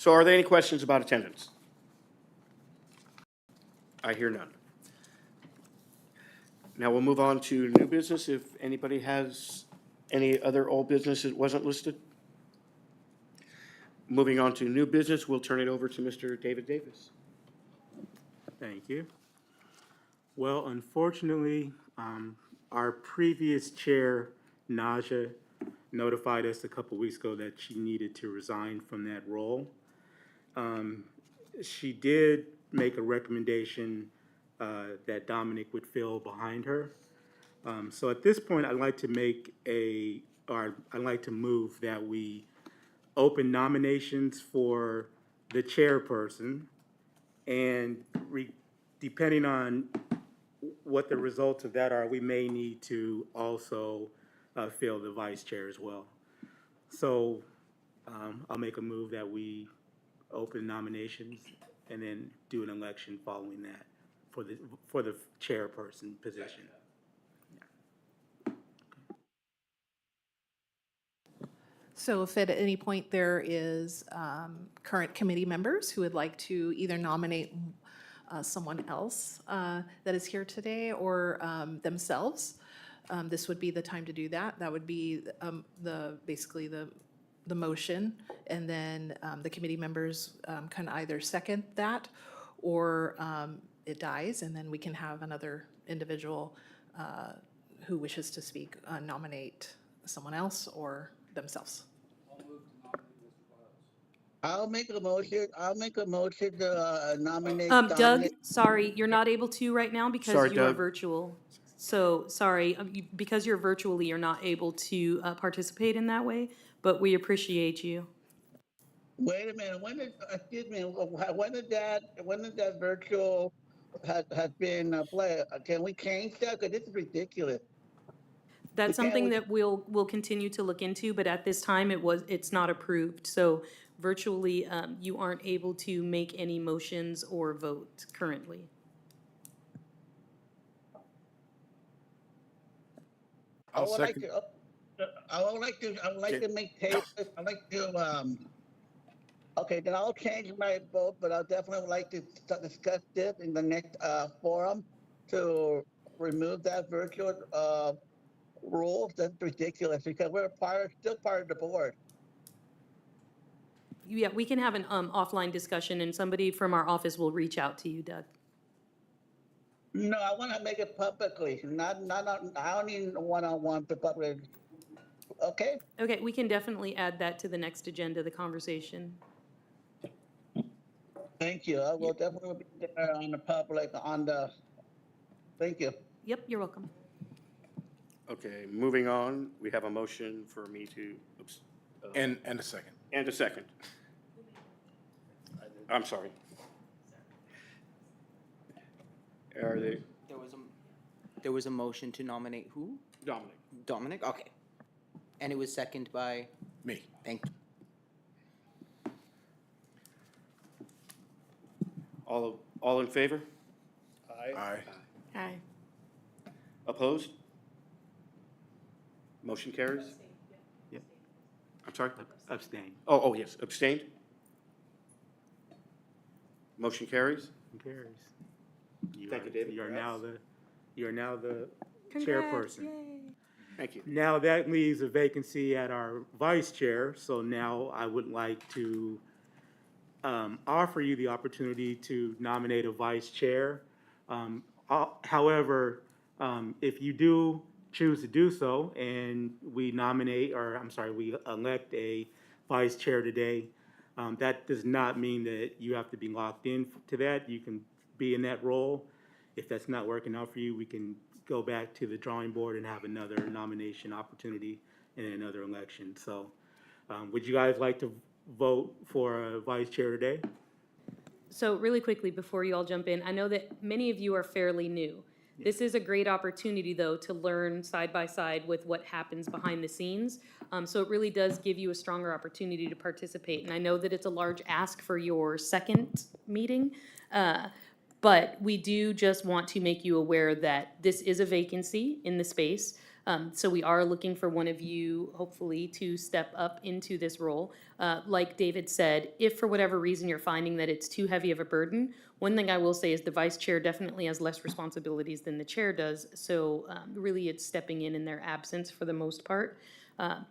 Speaker 5: are there any questions about attendance? I hear none. Now we'll move on to new business. If anybody has any other old business that wasn't listed. Moving on to new business, we'll turn it over to Mr. David Davis.
Speaker 1: Thank you. Well, unfortunately, our previous chair, Naja, notified us a couple weeks ago that she needed to resign from that role. She did make a recommendation that Dominic would fill behind her. So at this point, I'd like to move that we open nominations for the chairperson, and depending on what the results of that are, we may need to also fill the vice chair as well. So I'll make a move that we open nominations and then do an election following that for the chairperson position.
Speaker 14: So if at any point there is current committee members who would like to either nominate someone else that is here today or themselves, this would be the time to do that. That would be basically the motion, and then the committee members can either second that or it dies, and then we can have another individual who wishes to speak nominate someone else or themselves.
Speaker 2: I'll make a motion to nominate
Speaker 4: Doug,
Speaker 2: Dominic.
Speaker 4: sorry, you're not able to right now because
Speaker 5: Sorry,
Speaker 4: you are
Speaker 5: Doug.
Speaker 4: virtual. So, sorry, because you're virtually, you're not able to participate in that way, but we appreciate you.
Speaker 2: Wait a minute, when did that virtual has been played? Can we change that? Because this is ridiculous.
Speaker 4: That's something that we'll continue to look into, but at this time, it's not approved. So virtually, you aren't able to make any motions or vote currently.
Speaker 2: I would like to make tables. I'd like to, okay, then I'll change my vote, but I'll definitely like to discuss this in the next forum to remove that virtual rule. That's ridiculous because we're still part of the board.
Speaker 4: Yeah, we can have an offline discussion, and somebody from our office will reach out to you, Doug.
Speaker 2: No, I want to make it publicly. I don't need one-on-one to public. Okay.
Speaker 4: Okay, we can definitely add that to the next agenda, the conversation.
Speaker 2: Thank you. I will definitely be there on the public thank you.
Speaker 4: Yep, you're welcome.
Speaker 5: Okay, moving on, we have a motion for me to,
Speaker 7: And a second.
Speaker 5: and a second. I'm sorry. Are they?
Speaker 3: There was a motion to nominate who?
Speaker 5: Dominic.
Speaker 3: Dominic, okay. And it was seconded by?
Speaker 7: Me.
Speaker 3: Thank you.
Speaker 5: All in favor?
Speaker 7: Aye.
Speaker 6: Aye.
Speaker 5: Opposed? Motion carries?
Speaker 1: Yep.
Speaker 5: I'm sorry?
Speaker 1: Abstain.
Speaker 5: Oh, yes, abstained? Motion carries.
Speaker 1: Carries.
Speaker 5: Thank you, David.
Speaker 1: You're now the
Speaker 4: Congrats,
Speaker 1: chairperson.
Speaker 4: yay.
Speaker 5: Thank you.
Speaker 1: Now that leaves a vacancy at our vice chair, so now I would like to offer you the opportunity to nominate a vice chair. However, if you do choose to do so and we elect a vice chair today, that does not mean that you have to be locked in to that. You can be in that role. If that's not working out for you, we can go back to the drawing board and have another nomination opportunity in another election. So would you guys like to vote for a vice chair today?
Speaker 4: So really quickly, before you all jump in, I know that many of you are fairly new. This is a great opportunity, though, to learn side by side with what happens behind the scenes. So it really does give you a stronger opportunity to participate. And I know that it's a large ask for your second meeting, but we do just want to make you aware that this is a vacancy in the space. So we are looking for one of you, hopefully, to step up into this role. Like David said, if for whatever reason you're finding that it's too heavy of a burden, one thing I will say is the vice chair definitely has less responsibilities than the chair does. So really it's stepping in their absence for the most part.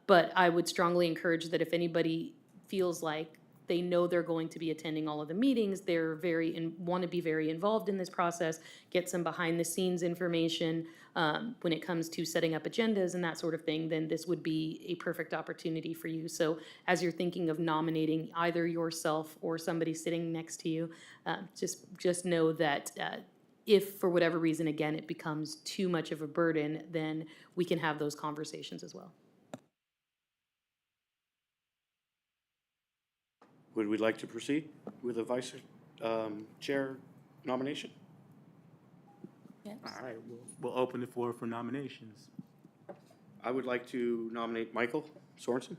Speaker 4: But I would strongly encourage that if anybody feels like they know they're going to be attending all of the meetings, they're want to be very involved in this process, get some behind the scenes information when it comes to setting up agendas and that sort of thing, then this would be a perfect opportunity for you. So as you're thinking of nominating either yourself or somebody sitting next to you, just know that if for whatever reason, again, it becomes too much of a burden, then we can have those conversations as well.
Speaker 5: Would we like to proceed with a vice chair nomination?
Speaker 4: Yes.
Speaker 1: All right, we'll open the floor for nominations.
Speaker 5: I would like to nominate Michael Sorensen.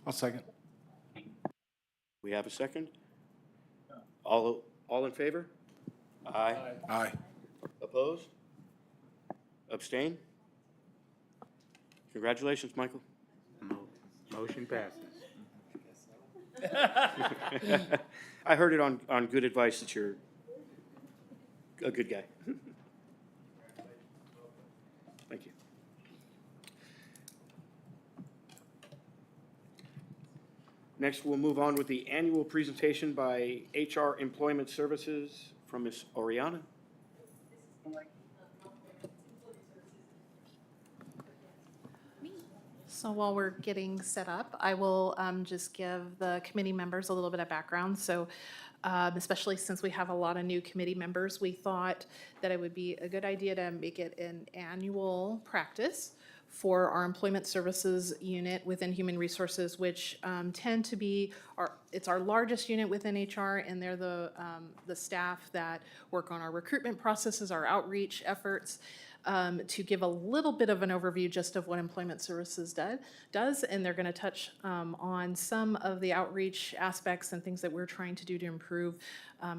Speaker 7: I'll second.
Speaker 5: We have a second? All in favor? Aye.
Speaker 7: Aye.
Speaker 5: Opposed? Abstain? Congratulations, Michael.
Speaker 1: Motion passes.
Speaker 5: I heard it on good advice that you're a good guy. Thank you. Next, we'll move on with the annual presentation by HR Employment Services from Ms. Oriana.
Speaker 14: So while we're getting set up, I will just give the committee members a little bit of background. So especially since we have a lot of new committee members, we thought that it would be a good idea to make it an annual practice for our employment services unit within human resources, which tend to be it's our largest unit within HR, and they're the staff that work on our recruitment processes, our outreach efforts. To give a little bit of an overview just of what employment services does, and they're going to touch on some of the outreach aspects and things that we're trying to do to improve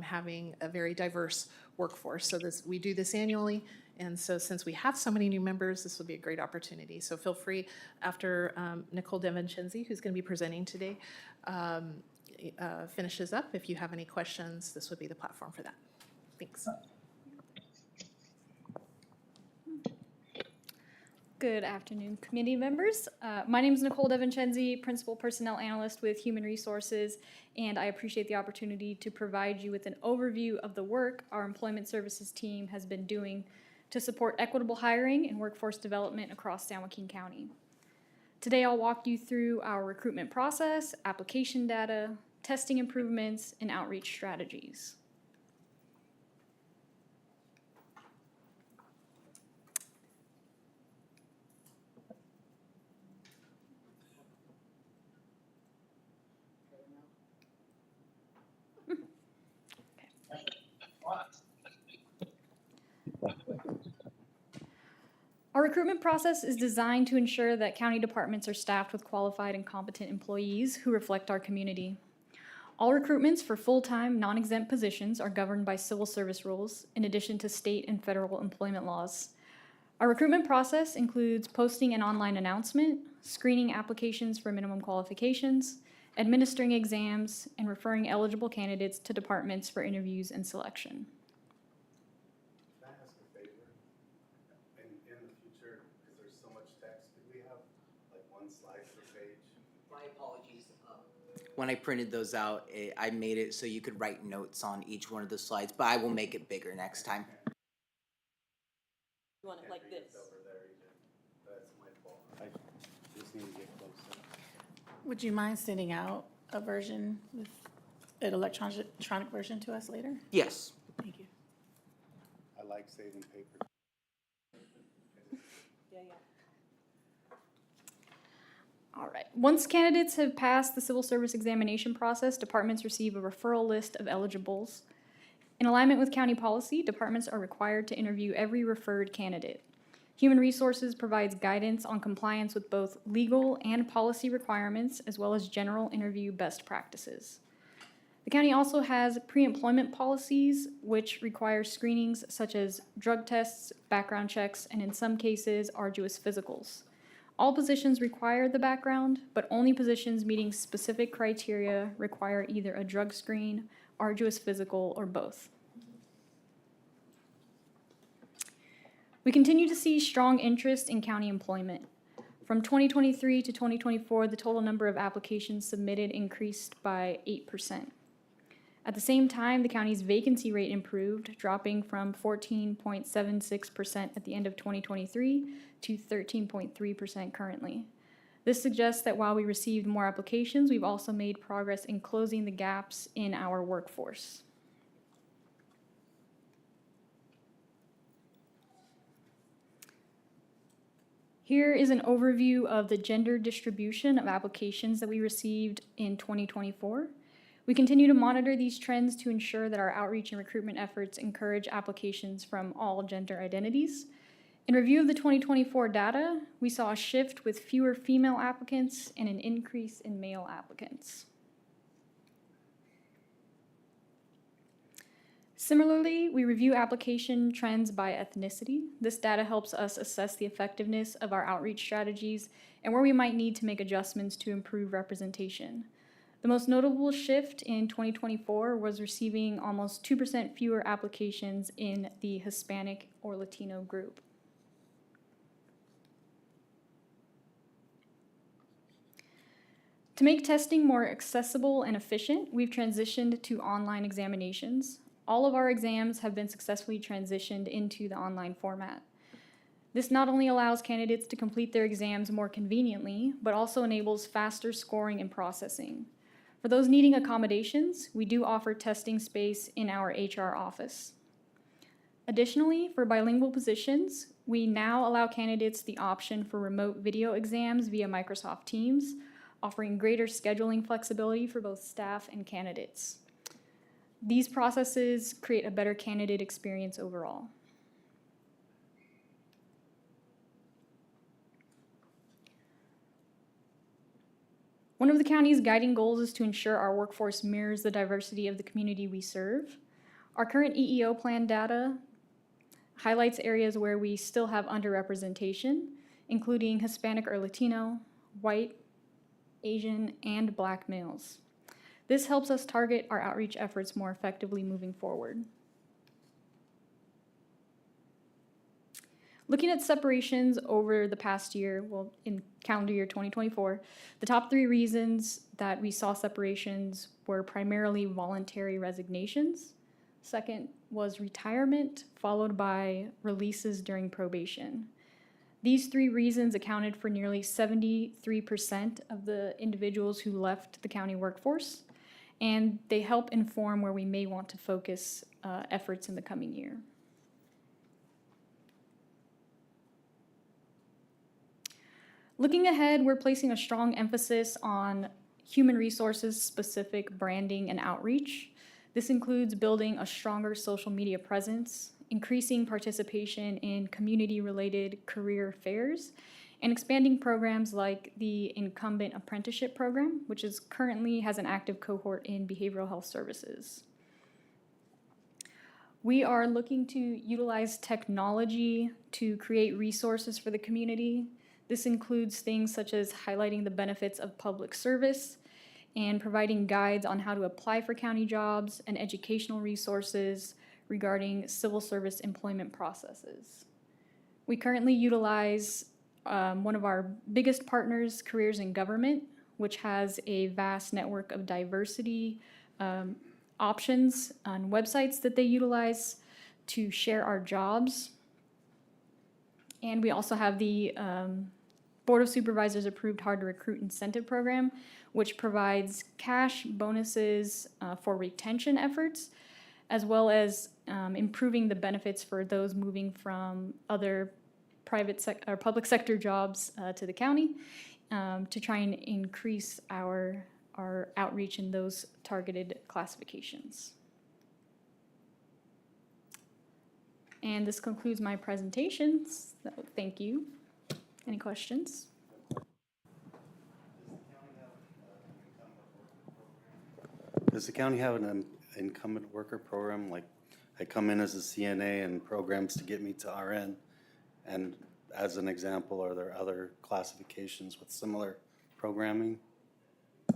Speaker 14: having a very diverse workforce. So we do this annually, and so since we have so many new members, this will be a great opportunity. So feel free, after Nicole DeVincenzi, who's going to be presenting today, finishes up, if you have any questions, this would be the platform for that. Thanks.
Speaker 13: Good afternoon, committee members. My name is Nicole DeVincenzi, Principal Personnel Analyst with Human Resources, and I appreciate the opportunity to provide you with an overview of the work our Employment Services team has been doing to support equitable hiring and workforce development across San Joaquin County. Today, I'll walk you through our recruitment process, application data, testing improvements, and outreach strategies. Our recruitment process is designed to ensure that county departments are staffed with qualified and competent employees who reflect our community. All recruitments for full-time, non-exempt positions are governed by civil service rules, in addition to state and federal employment laws. Our recruitment process includes posting an online announcement, screening applications for minimum qualifications, administering exams, and referring eligible candidates to departments for interviews and selection.
Speaker 8: Can I ask a favor? In the future, because there's so much text, could we have like one slide per page?
Speaker 3: My apologies. When I printed those out, I made it so you could write notes on each one of the slides, but I will make it bigger next time.
Speaker 4: You want it like this?
Speaker 8: Over there, Ethan. That's my fault. I just need to get closer.
Speaker 6: Would you mind sending out a version with an electronic version to us later?
Speaker 3: Yes.
Speaker 6: Thank you.
Speaker 8: I like saving paper.
Speaker 13: All right. Once candidates have passed the civil service examination process, departments receive a referral list of eligibles. In alignment with county policy, departments are required to interview every referred candidate. Human Resources provides guidance on compliance with both legal and policy requirements, as well as general interview best practices. The county also has pre-employment policies, which require screenings such as drug tests, background checks, and in some cases, arduous physicals. All positions require the background, but only positions meeting specific criteria require either a drug screen, arduous physical, or both. We continue to see strong interest in county employment. From 2023 to 2024, the total number of applications submitted increased by 8%. At the same time, the county's vacancy rate improved, dropping from 14.76% at the end of 2023 to 13.3% currently. This suggests that while we received more applications, we've also made progress in closing the gaps in our workforce. Here is an overview of the gender distribution of applications that we received in 2024. We continue to monitor these trends to ensure that our outreach and recruitment efforts encourage applications from all gender identities. In review of the 2024 data, we saw a shift with fewer female applicants and an increase in male applicants. Similarly, we review application trends by ethnicity. This data helps us assess the effectiveness of our outreach strategies and where we might need to make adjustments to improve representation. The most notable shift in 2024 was receiving almost 2% fewer applications in the Hispanic or Latino group. To make testing more accessible and efficient, we've transitioned to online examinations. All of our exams have been successfully transitioned into the online format. This not only allows candidates to complete their exams more conveniently, but also enables faster scoring and processing. For those needing accommodations, we do offer testing space in our HR office. Additionally, for bilingual positions, we now allow candidates the option for remote video exams via Microsoft Teams, offering greater scheduling flexibility for both staff and candidates. These processes create a better candidate experience overall. One of the county's guiding goals is to ensure our workforce mirrors the diversity of the community we serve. Our current EEO plan data highlights areas where we still have underrepresentation, including Hispanic or Latino, white, Asian, and Black males. This helps us target our outreach efforts more effectively moving forward. Looking at separations over the past year, well, in calendar year 2024, the top 3 reasons that we saw separations were primarily voluntary resignations. Second was retirement, followed by releases during probation. These 3 reasons accounted for nearly 73% of the individuals who left the county workforce, and they help inform where we may want to focus efforts in the coming year. Looking ahead, we're placing a strong emphasis on human resources specific branding and outreach. This includes building a stronger social media presence, increasing participation in community-related career fairs, and expanding programs like the Incumbent Apprenticeship Program, which currently has an active cohort in behavioral health services. We are looking to utilize technology to create resources for the community. This includes things such as highlighting the benefits of public service and providing guides on how to apply for county jobs and educational resources regarding civil service employment processes. We currently utilize one of our biggest partners, Careers in Government, which has a vast network of diversity options on websites that they utilize to share our jobs. And we also have the Board of Supervisors approved Hard to Recruit Incentive Program, which provides cash bonuses for retention efforts, as well as improving the benefits for those moving from other or public sector jobs to the county to try and increase our outreach in those targeted classifications. And this concludes my presentations. So, thank you. Any questions?
Speaker 8: Does the county have an incumbent worker program? Like, I come in as a CNA and programs to get me to RN. And as an example, are there other classifications with similar programming?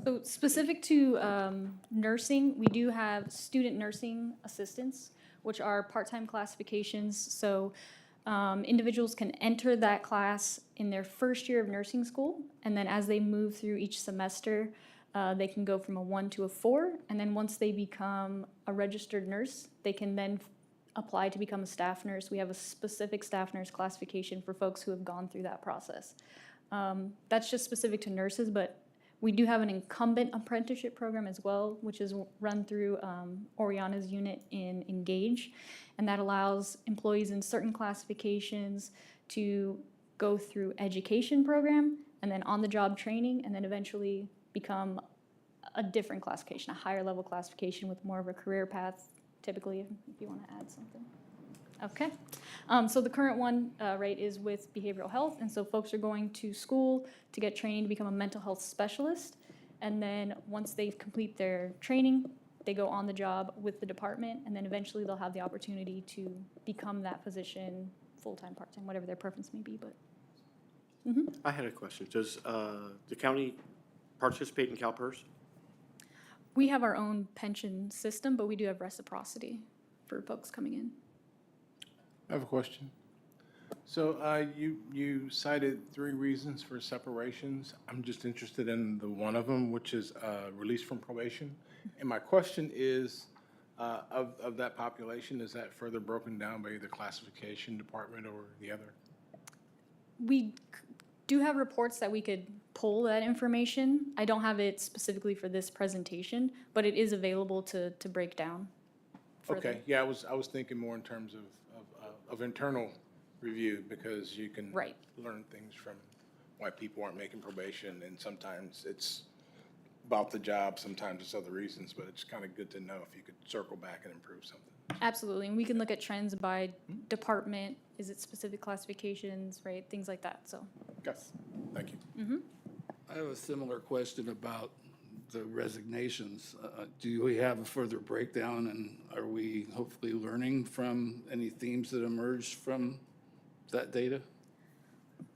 Speaker 13: So specific to nursing, we do have student nursing assistants, which are part-time classifications. So individuals can enter that class in their first year of nursing school, and then as they move through each semester, they can go from a 1 to a 4, and then once they become a registered nurse, they can then apply to become a staff nurse. We have a specific staff nurse classification for folks who have gone through that process. That's just specific to nurses, but we do have an incumbent apprenticeship program as well, which is run through Oriana's unit in Engage, and that allows employees in certain classifications to go through education program and then on-the-job training, and then eventually become a different classification, a higher level classification with more of a career path, typically, if you want to add something. Okay, so the current one right is with behavioral health, and so folks are going to school to get training to become a mental health specialist, and then once they complete their training, they go on the job with the department, and then eventually they'll have the opportunity to become that position full-time, part-time, whatever their preference may be, but.
Speaker 5: I had a question. Does the county participate in CalPERS?
Speaker 13: We have our own pension system, but we do have reciprocity for folks coming in.
Speaker 7: I have a question. So you cited 3 reasons for separations. I'm just interested in the one of them, which is release from probation. And my question is, of that population, is that further broken down by either classification department or the other?
Speaker 13: We do have reports that we could pull that information. I don't have it specifically for this presentation, but it is available to break down further.
Speaker 7: Okay, yeah, I was thinking more in terms of internal review, because you can learn things from why people aren't making probation, and sometimes it's about the job, sometimes it's other reasons, but it's kind of good to know if you could circle back and improve something.
Speaker 13: Absolutely, and we can look at trends by department. Is it specific classifications, right? Things like that, so.
Speaker 7: Yes, thank you.
Speaker 13: Mm-hmm.
Speaker 9: I have a similar question about the resignations. Do we have a further breakdown, and are we hopefully learning from any themes that emerged from that data?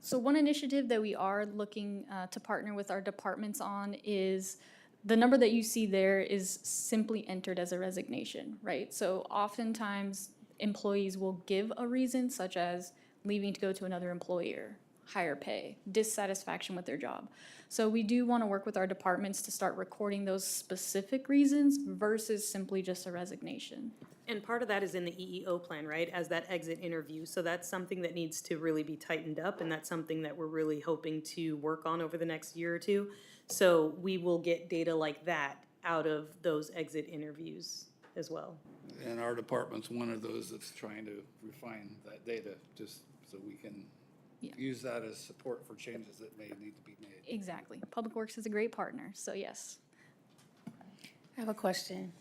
Speaker 13: So one initiative that we are looking to partner with our departments on is the number that you see there is simply entered as a resignation, right? So oftentimes employees will give a reason, such as leaving to go to another employer, higher pay, dissatisfaction with their job. So we do want to work with our departments to start recording those specific reasons versus simply just a resignation.
Speaker 4: And part of that is in the EEO plan, right, as that exit interview. So that's something that needs to really be tightened up, and that's something that we're really hoping to work on over the next year or two. So we will get data like that out of those exit interviews as well.
Speaker 9: And our department's one of those that's trying to refine that data, just so we can use that as support for changes that may need to be made.
Speaker 13: Exactly. Public Works is a great partner, so yes.
Speaker 6: I have a question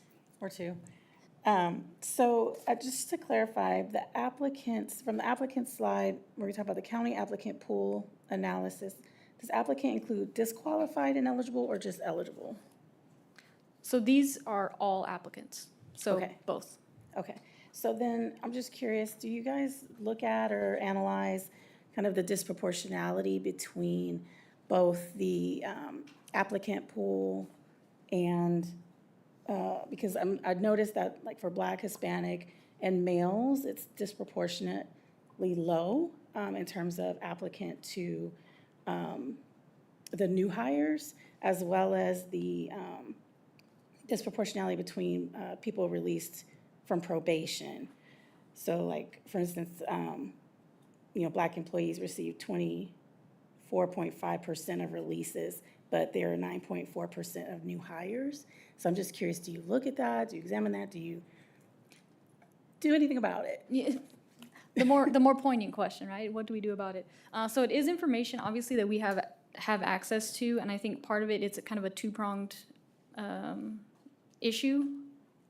Speaker 6: or two. Just to clarify, the applicants, from the applicant slide, where we talk about the county applicant pool analysis, does applicant include disqualified and eligible or just eligible?
Speaker 13: So these are all applicants, so
Speaker 6: Okay.
Speaker 13: both.
Speaker 6: Okay. So then, I'm just curious, do you guys look at or analyze kind of the disproportionality between both the applicant pool and, because I've noticed that like for Black, Hispanic, and males, it's disproportionately low in terms of applicant to the new hires, as well as the disproportionality between people released from probation. So like, for instance, Black employees receive 24.5% of releases, but there are 9.4% of new hires. So I'm just curious, do you look at that? Do you examine that? Do you do anything about it?
Speaker 13: Yeah. The more poignant question, right? What do we do about it? So it is information, obviously, that we have access to, and I think part of it, it's a kind of a two-pronged issue.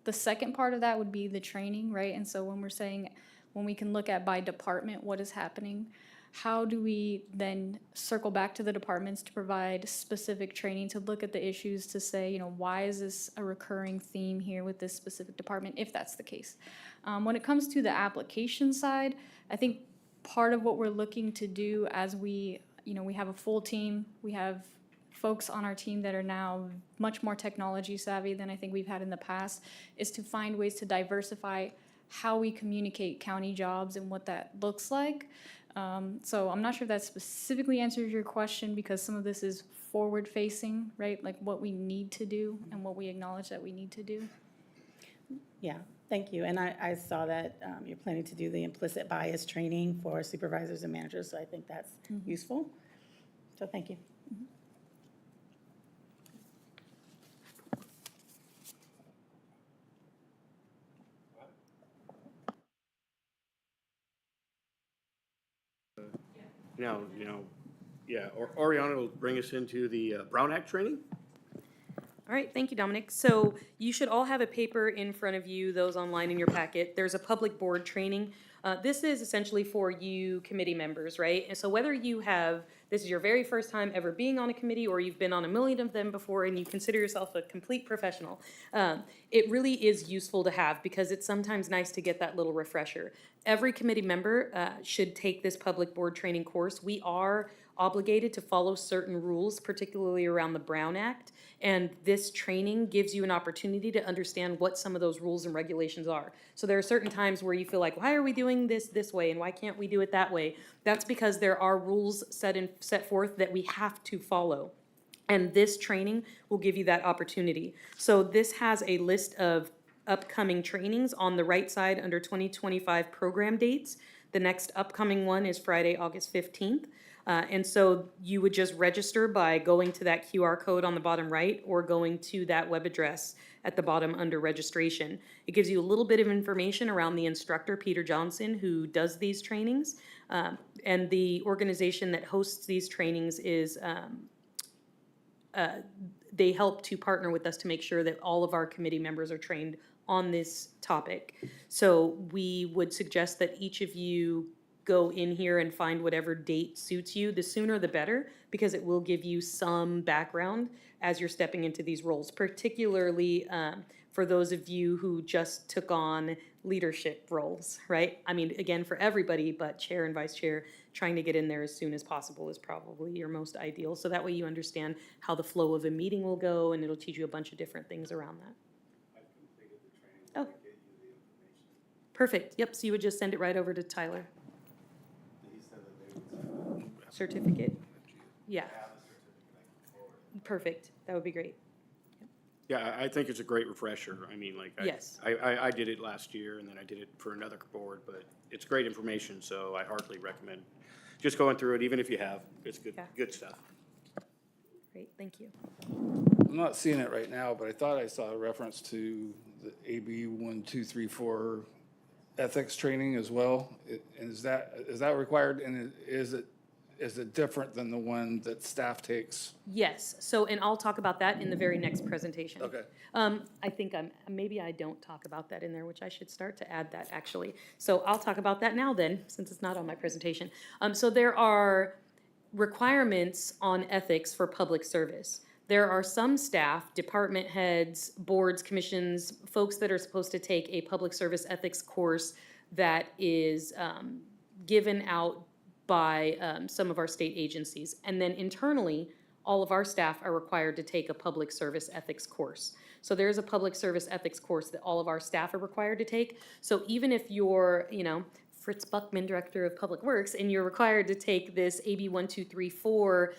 Speaker 13: The second part of that would be the training, right? And so when we're saying, when we can look at by department what is happening, how do we then circle back to the departments to provide specific training to look at the issues to say, why is this a recurring theme here with this specific department, if that's the case. When it comes to the application side, I think part of what we're looking to do as we have a full team, we have folks on our team that are now much more technology savvy than I think we've had in the past, is to find ways to diversify how we communicate county jobs and what that looks like. So I'm not sure if that specifically answers your question, because some of this is forward-facing, right? Like what we need to do and what we acknowledge that we need to do.
Speaker 6: Yeah, thank you. And I saw that you're planning to do the implicit bias training for supervisors and managers, so I think that's useful. So thank you.
Speaker 5: Now, Oriana will bring us into the Brown Act training.
Speaker 4: All right, thank you, Dominic. So you should all have a paper in front of you, those online in your packet. There's a public board training. This is essentially for you committee members, right? And so whether this is your very first time ever being on a committee, or you've been on a million of them before and you consider yourself a complete professional, it really is useful to have, because it's sometimes nice to get that little refresher. Every committee member should take this public board training course. We are obligated to follow certain rules, particularly around the Brown Act. And this training gives you an opportunity to understand what some of those rules and regulations are. So there are certain times where you feel like, why are we doing this way and why can't we do it that way? That's because there are rules set forth that we have to follow. And this training will give you that opportunity. So this has a list of upcoming trainings on the right side under 2025 program dates. The next upcoming one is Friday, August 15th. And so you would just register by going to that QR code on the bottom right, or going to that web address at the bottom under registration. It gives you a little bit of information around the instructor, Peter Johnson, who does these trainings. And the organization that hosts these trainings is, they help to partner with us to make sure that all of our committee members are trained on this topic. So we would suggest that each of you go in here and find whatever date suits you. The sooner the better, because it will give you some background as you're stepping into these roles, particularly for those of you who just took on leadership roles, right? I mean, again, for everybody, but chair and vice chair, trying to get in there as soon as possible is probably your most ideal. So that way you understand how the flow of a meeting will go, and it'll teach you a bunch of different things around that. Oh, perfect. Yep, so you would just send it right over to Tyler. Certificate? Yeah. Perfect. That would be great.
Speaker 5: Yeah, I think it's a great refresher. I mean,
Speaker 4: Yes.
Speaker 5: I did it last year, and then I did it for another board, but it's great information, so I heartily recommend just going through it, even if you have. It's good,
Speaker 4: Yeah.
Speaker 5: good stuff.
Speaker 4: Great, thank you.
Speaker 9: I'm not seeing it right now, but I thought I saw a reference to the AB 1234 ethics training as well. Is that required, and is it different than the one that staff takes?
Speaker 4: Yes, so, and I'll talk about that in the very next presentation.
Speaker 9: Okay.
Speaker 4: I think maybe I don't talk about that in there, which I should start to add that, actually. So I'll talk about that now then, since it's not on my presentation. So there are requirements on ethics for public service. There are some staff, department heads, boards, commissions, folks that are supposed to take a public service ethics course that is given out by some of our state agencies. And then internally, all of our staff are required to take a public service ethics course. So there's a public service ethics course that all of our staff are required to take. So even if you're, Fritz Buckman, Director of Public Works, and you're required to take this AB 1234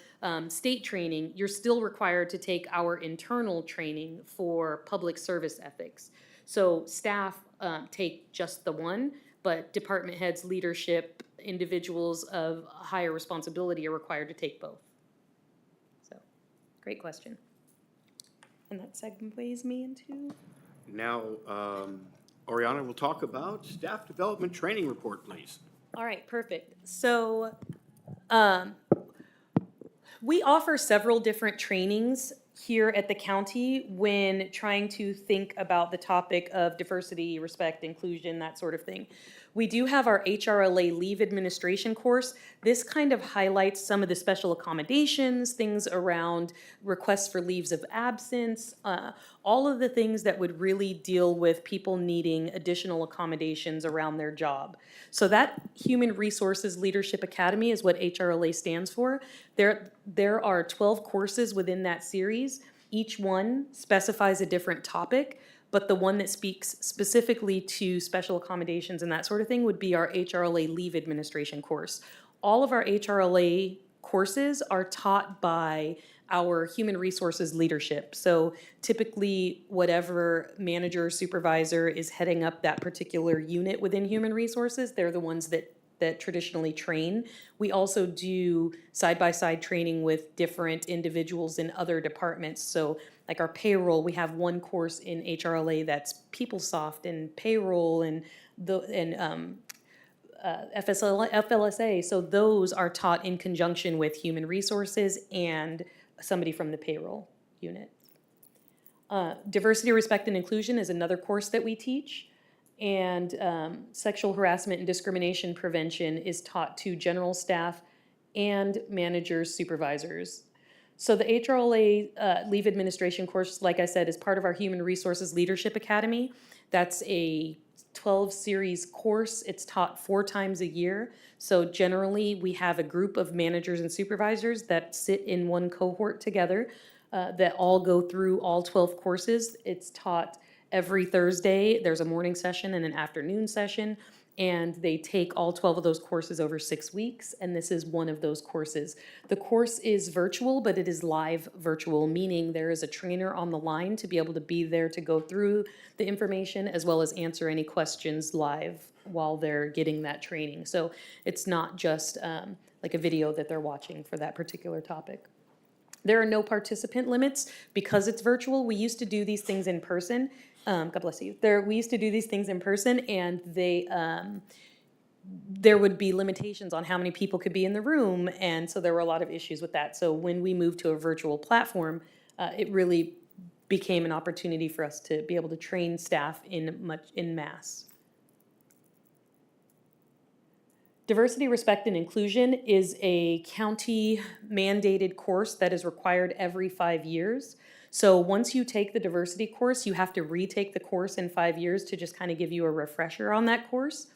Speaker 4: state training, you're still required to take our internal training for public service ethics. So staff take just the one, but department heads, leadership, individuals of higher responsibility are required to take both. So, great question. And that segues me into...
Speaker 5: Now, Oriana will talk about staff development training report, please.
Speaker 4: All right, perfect. So we offer several different trainings here at the county when trying to think about the topic of diversity, respect, inclusion, that sort of thing. We do have our HRLA leave administration course. This kind of highlights some of the special accommodations, things around requests for leaves of absence, all of the things that would really deal with people needing additional accommodations around their job. So that Human Resources Leadership Academy is what HRLA stands for. There are 12 courses within that series. Each one specifies a different topic, but the one that speaks specifically to special accommodations and that sort of thing would be our HRLA leave administration course. All of our HRLA courses are taught by our human resources leadership. So typically, whatever manager or supervisor is heading up that particular unit within human resources, they're the ones that traditionally train. We also do side-by-side training with different individuals in other departments. So like our payroll, we have one course in HRLA that's PeopleSoft and payroll and FLSA. So those are taught in conjunction with human resources and somebody from the payroll unit. Diversity, respect, and inclusion is another course that we teach. And sexual harassment and discrimination prevention is taught to general staff and managers, supervisors. So the HRLA leave administration course, like I said, is part of our Human Resources Leadership Academy. That's a 12-series course. It's taught 4 times a year. So generally, we have a group of managers and supervisors that sit in one cohort together that all go through all 12 courses. It's taught every Thursday. There's a morning session and an afternoon session, and they take all 12 of those courses over 6 weeks, and this is one of those courses. The course is virtual, but it is live virtual, meaning there is a trainer on the line to be able to be there to go through the information as well as answer any questions live while they're getting that training. So it's not just like a video that they're watching for that particular topic. There are no participant limits because it's virtual. We used to do these things in person. God bless you. We used to do these things in person, and there would be limitations on how many people could be in the room, and so there were a lot of issues with that. So when we moved to a virtual platform, it really became an opportunity for us to be able to train staff in mass. Diversity, respect, and inclusion is a county mandated course that is required every 5 years. So once you take the diversity course, you have to retake the course in 5 years to just kind of give you a refresher on that course.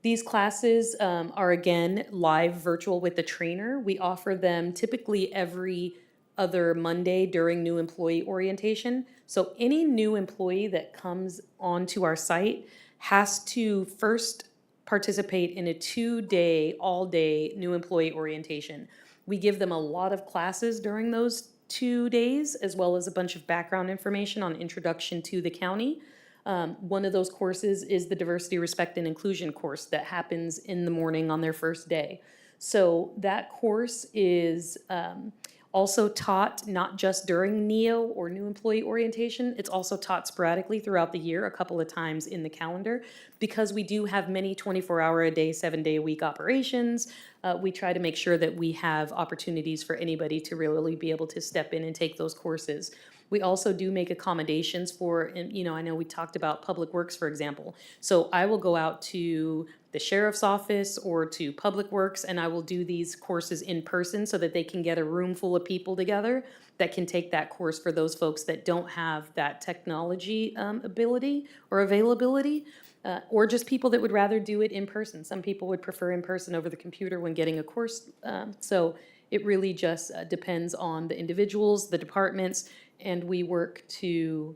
Speaker 4: These classes are, again, live virtual with the trainer. We offer them typically every other Monday during new employee orientation. So any new employee that comes onto our site has to first participate in a 2-day, all-day new employee orientation. We give them a lot of classes during those 2 days, as well as a bunch of background information on introduction to the county. One of those courses is the Diversity, Respect, and Inclusion course that happens in the morning on their first day. So that course is also taught not just during NEO or new employee orientation, it's also taught sporadically throughout the year, a couple of times in the calendar, because we do have many 24-hour-a-day, 7-day-a-week operations. We try to make sure that we have opportunities for anybody to really be able to step in and take those courses. We also do make accommodations for, and, you know, I know we talked about Public Works, for example. So I will go out to the sheriff's office or to Public Works, and I will do these courses in person so that they can get a room full of people together that can take that course for those folks that don't have that technology ability or availability, or just people that would rather do it in person. Some people would prefer in person over the computer when getting a course. So it really just depends on the individuals, the departments, and we work to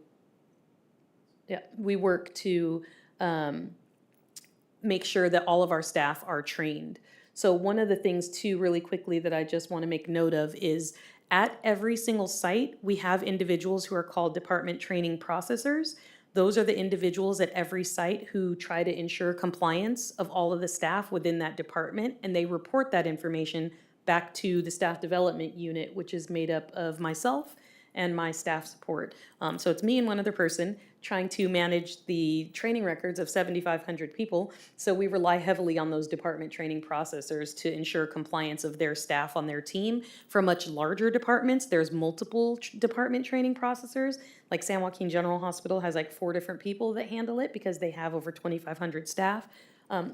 Speaker 4: make sure that all of our staff are trained. So one of the things too, really quickly, that I just want to make note of is at every single site, we have individuals who are called department training processors. Those are the individuals at every site who try to ensure compliance of all of the staff within that department, and they report that information back to the staff development unit, which is made up of myself and my staff support. So it's me and one other person trying to manage the training records of 7,500 people. So we rely heavily on those department training processors to ensure compliance of their staff on their team. For much larger departments, there's multiple department training processors. Like San Joaquin General Hospital has like 4 different people that handle it because they have over 2,500 staff.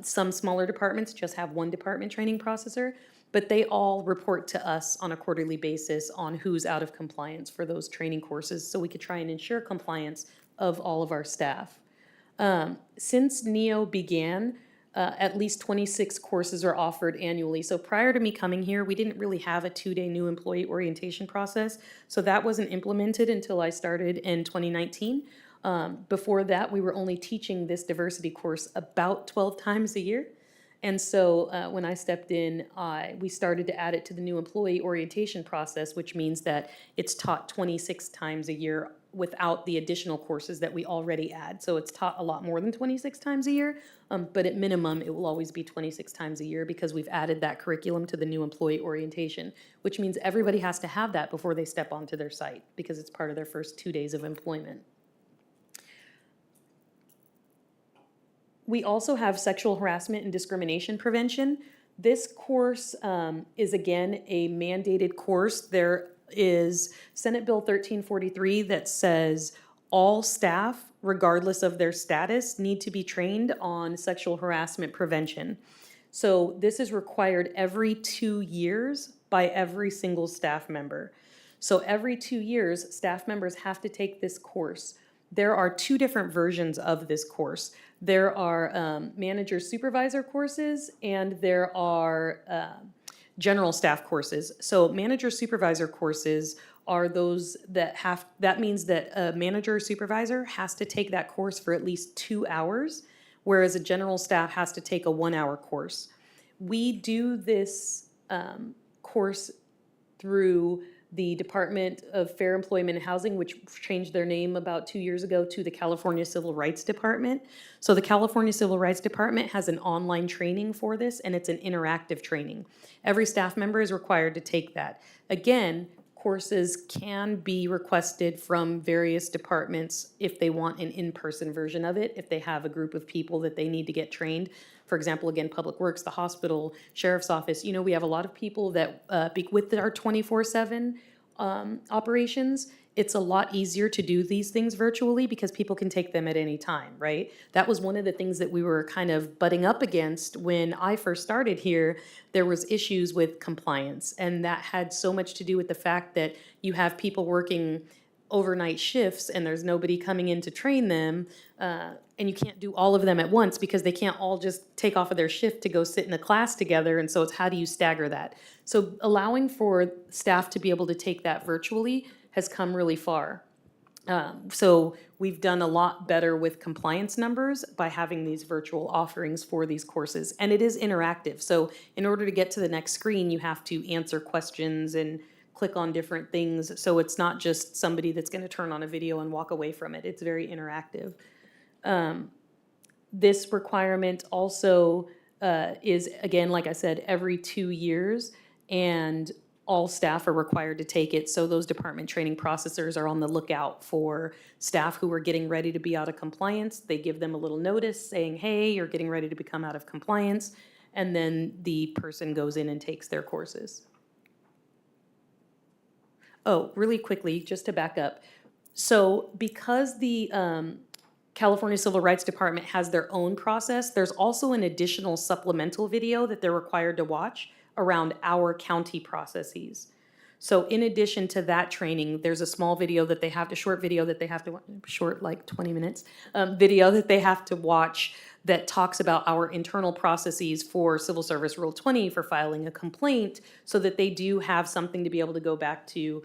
Speaker 4: Some smaller departments just have 1 department training processor, but they all report to us on a quarterly basis on who's out of compliance for those training courses, so we could try and ensure compliance of all of our staff. Since NEO began, at least 26 courses are offered annually. So prior to me coming here, we didn't really have a 2-day new employee orientation process, so that wasn't implemented until I started in 2019. Before that, we were only teaching this diversity course about 12 times a year. And so when I stepped in, we started to add it to the new employee orientation process, which means that it's taught 26 times a year without the additional courses that we already add. So it's taught a lot more than 26 times a year, but at minimum, it will always be 26 times a year because we've added that curriculum to the new employee orientation, which means everybody has to have that before they step onto their site because it's part of their first 2 days of employment. We also have sexual harassment and discrimination prevention. This course is, again, a mandated course. There is Senate Bill 1343 that says all staff, regardless of their status, need to be trained on sexual harassment prevention. So this is required every 2 years by every single staff member. So every 2 years, staff members have to take this course. There are 2 different versions of this course. There are manager supervisor courses and there are general staff courses. So manager supervisor courses are those that means that a manager or supervisor has to take that course for at least 2 hours, whereas a general staff has to take a 1-hour course. We do this course through the Department of Fair Employment and Housing, which changed their name about 2 years ago to the California Civil Rights Department. So the California Civil Rights Department has an online training for this, and it's an interactive training. Every staff member is required to take that. Again, courses can be requested from various departments if they want an in-person version of it, if they have a group of people that they need to get trained. For example, again, Public Works, the hospital, sheriff's office, you know, we have a lot of people that, with our 24/7 operations, it's a lot easier to do these things virtually because people can take them at any time, right? That was one of the things that we were kind of butting up against when I first started here. There was issues with compliance, and that had so much to do with the fact that you have people working overnight shifts and there's nobody coming in to train them, and you can't do all of them at once because they can't all just take off of their shift to go sit in a class together, and so it's how do you stagger that? So allowing for staff to be able to take that virtually has come really far. So we've done a lot better with compliance numbers by having these virtual offerings for these courses, and it is interactive. So in order to get to the next screen, you have to answer questions and click on different things. So it's not just somebody that's going to turn on a video and walk away from it. It's very interactive. This requirement also is, again, like I said, every 2 years, and all staff are required to take it. So those department training processors are on the lookout for staff who are getting ready to be out of compliance. They give them a little notice saying, hey, you're getting ready to become out of compliance. And then the person goes in and takes their courses. Oh, really quickly, just to back up, So because the California Civil Rights Department has their own process, there's also an additional supplemental video that they're required to watch around our county processes. So in addition to that training, there's a small video that they have to, short video that they have to, short like 20 minutes, video that they have to watch that talks about our internal processes for Civil Service Rule 20 for filing a complaint, so that they do have something to be able to go back to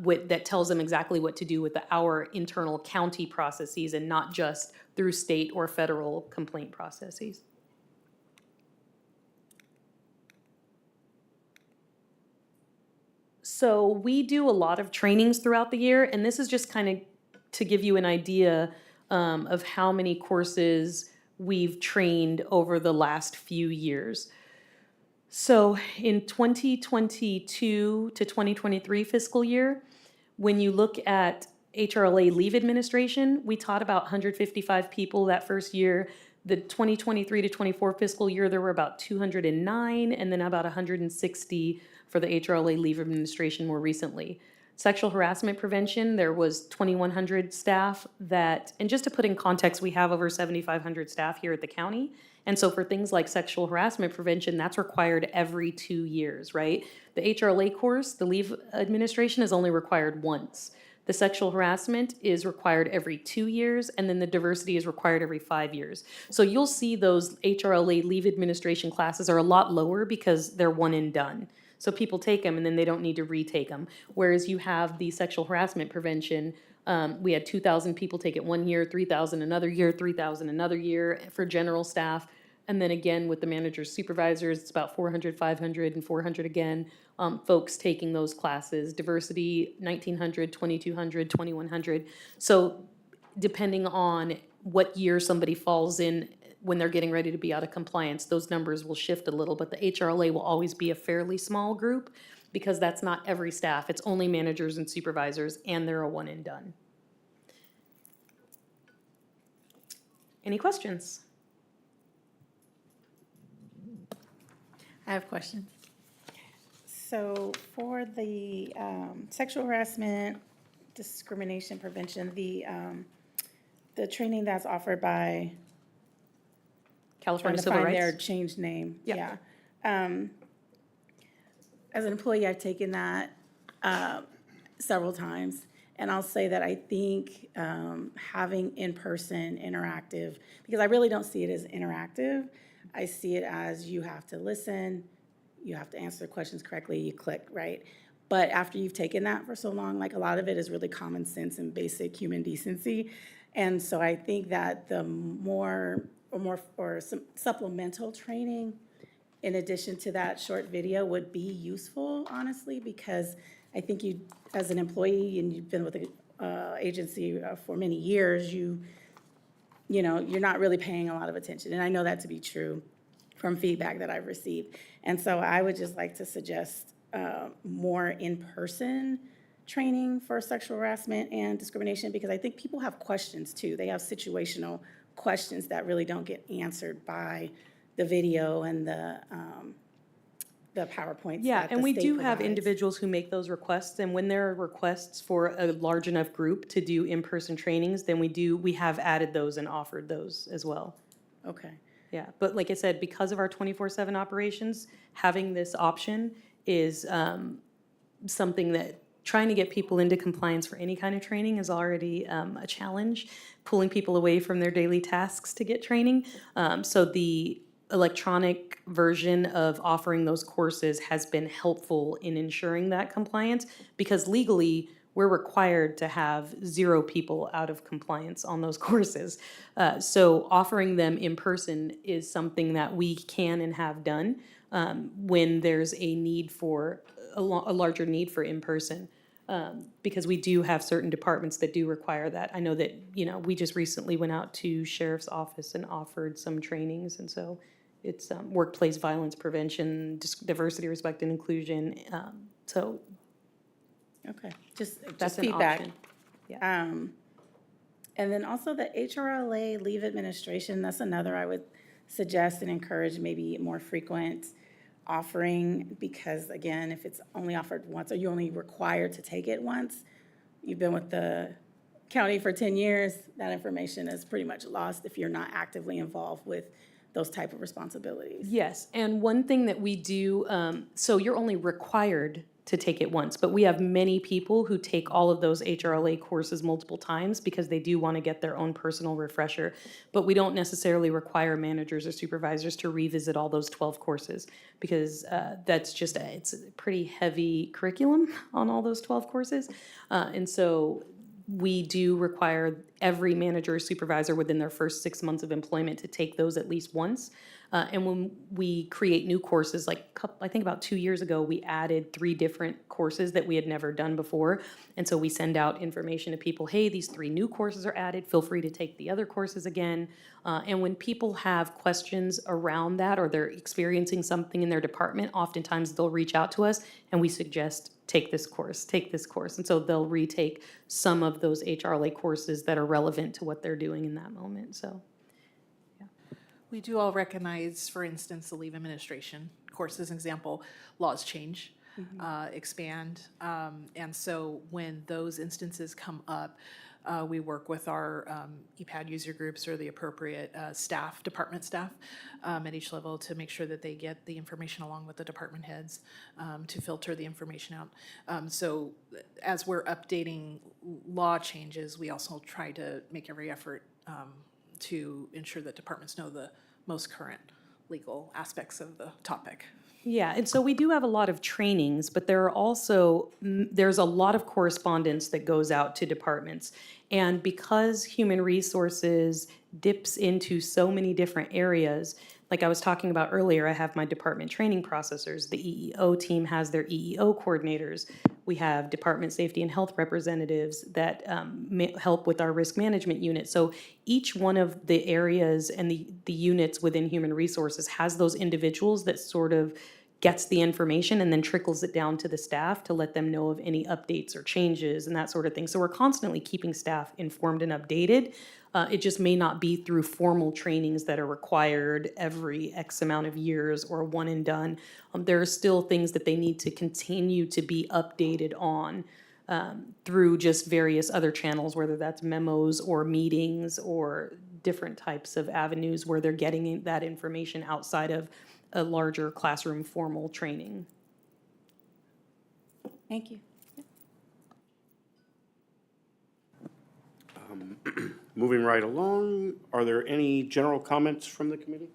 Speaker 4: that tells them exactly what to do with our internal county processes and not just through state or federal complaint processes. So we do a lot of trainings throughout the year, and this is just kind of to give you an idea of how many courses we've trained over the last few years. So in 2022 to 2023 fiscal year, when you look at HRLA leave administration, we taught about 155 people that first year. The 2023 to 24 fiscal year, there were about 209, and then about 160 for the HRLA leave administration more recently. Sexual harassment prevention, there was 2,100 staff that, and just to put in context, we have over 7,500 staff here at the county. And so for things like sexual harassment prevention, that's required every 2 years, right? The HRLA course, the leave administration, is only required once. The sexual harassment is required every 2 years, and then the diversity is required every 5 years. So you'll see those HRLA leave administration classes are a lot lower because they're one and done. So people take them and then they don't need to retake them. Whereas you have the sexual harassment prevention, we had 2,000 people take it 1 year, 3,000 another year, 3,000 another year for general staff. And then again, with the managers, supervisors, it's about 400, 500, and 400 again, folks taking those classes. Diversity, 1,900, 2,200, 2,100. So depending on what year somebody falls in when they're getting ready to be out of compliance, those numbers will shift a little, but the HRLA will always be a fairly small group because that's not every staff. It's only managers and supervisors, and they're a one and done. Any questions?
Speaker 6: I have questions. So for the sexual harassment, discrimination prevention, the training that's offered by
Speaker 4: California
Speaker 6: trying to
Speaker 4: Civil
Speaker 6: find
Speaker 4: Rights?
Speaker 6: their changed name.
Speaker 4: Yeah.
Speaker 6: As an employee, I've taken that several times. And I'll say that I think having in-person interactive, because I really don't see it as interactive. I see it as you have to listen, you have to answer the questions correctly, you click, right? But after you've taken that for so long, like a lot of it is really common sense and basic human decency. And so I think that the some supplemental training in addition to that short video would be useful, honestly, because I think you, as an employee, and you've been with the agency for many years, you know, you're not really paying a lot of attention. And I know that to be true from feedback that I've received. And so I would just like to suggest more in-person training for sexual harassment and discrimination, because I think people have questions too. They have situational questions that really don't get answered by the video and the PowerPoints.
Speaker 4: Yeah,
Speaker 6: that
Speaker 4: and
Speaker 6: the
Speaker 4: we
Speaker 6: state
Speaker 4: do have
Speaker 6: provides.
Speaker 4: individuals who make those requests, and when there are requests for a large enough group to do in-person trainings, then we have added those and offered those as well.
Speaker 6: Okay.
Speaker 4: Yeah, but like I said, because of our 24/7 operations, having this option is something that trying to get people into compliance for any kind of training is already a challenge, pulling people away from their daily tasks to get training. So the electronic version of offering those courses has been helpful in ensuring that compliance, because legally we're required to have 0 people out of compliance on those courses. So offering them in person is something that we can and have done when there's a need for a larger need for in-person. Because we do have certain departments that do require that. I know that, you know, we just recently went out to Sheriff's Office and offered some trainings, and so it's workplace violence prevention, diversity, respect, and inclusion. So
Speaker 6: Okay, just
Speaker 4: that's an
Speaker 6: feedback.
Speaker 4: option. Yeah.
Speaker 6: And then also the HRLA leave administration, that's another I would suggest and encourage maybe more frequent offering, because again, if it's only offered once or you're only required to take it once, you've been with the county for 10 years, that information is pretty much lost if you're not actively involved with those type of responsibilities.
Speaker 4: Yes, and one thing that we do, so you're only required to take it once, but we have many people who take all of those HRLA courses multiple times because they do want to get their own personal refresher. But we don't necessarily require managers or supervisors to revisit all those 12 courses because that's just, it's a pretty heavy curriculum on all those 12 courses. And so we do require every manager or supervisor within their first 6 months of employment to take those at least once. And when we create new courses, like I think about 2 years ago, we added 3 different courses that we had never done before. And so we send out information to people, hey, these 3 new courses are added, feel free to take the other courses again. And when people have questions around that or they're experiencing something in their department, oftentimes they'll reach out to us and we suggest take this course, take this course. And so they'll retake some of those HRLA courses that are relevant to what they're doing in that moment, so.
Speaker 14: We do all recognize, for instance, the leave administration course as an example, laws change, expand. And so when those instances come up, we work with our EPAD user groups or the appropriate staff, department staff at each level to make sure that they get the information along with the department heads to filter the information out. So as we're updating law changes, we also try to make every effort to ensure that departments know the most current legal aspects of the topic.
Speaker 4: Yeah, and so we do have a lot of trainings, but there are also, there's a lot of correspondence that goes out to departments. And because human resources dips into so many different areas, like I was talking about earlier, I have my department training processors. The EEO team has their EEO coordinators. We have department safety and health representatives that help with our risk management unit. So each one of the areas and the units within human resources has those individuals that sort of gets the information and then trickles it down to the staff to let them know of any updates or changes and that sort of thing. So we're constantly keeping staff informed and updated. It just may not be through formal trainings that are required every X amount of years or one and done. There are still things that they need to continue to be updated on through just various other channels, whether that's memos or meetings or different types of avenues where they're getting that information outside of a larger classroom formal training.
Speaker 6: Thank you.
Speaker 5: Moving right along, are there any general comments from the committee?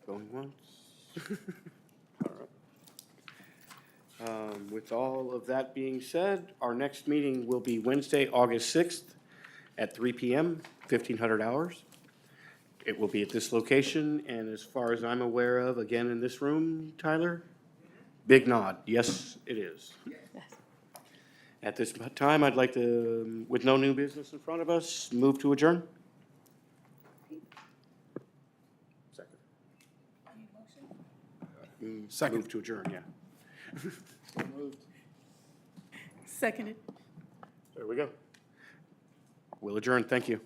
Speaker 5: Going once? All right. With all of that being said, our next meeting will be Wednesday, August 6th at 3 p.m., 1500 hours. It will be at this location, and as far as I'm aware of, again in this room, Tyler? Big nod. Yes, it is. At this time, I'd like to, with no new business in front of us, move to adjourn. Second. Move to adjourn, yeah.
Speaker 6: Seconded.
Speaker 5: There we go. We'll adjourn. Thank you.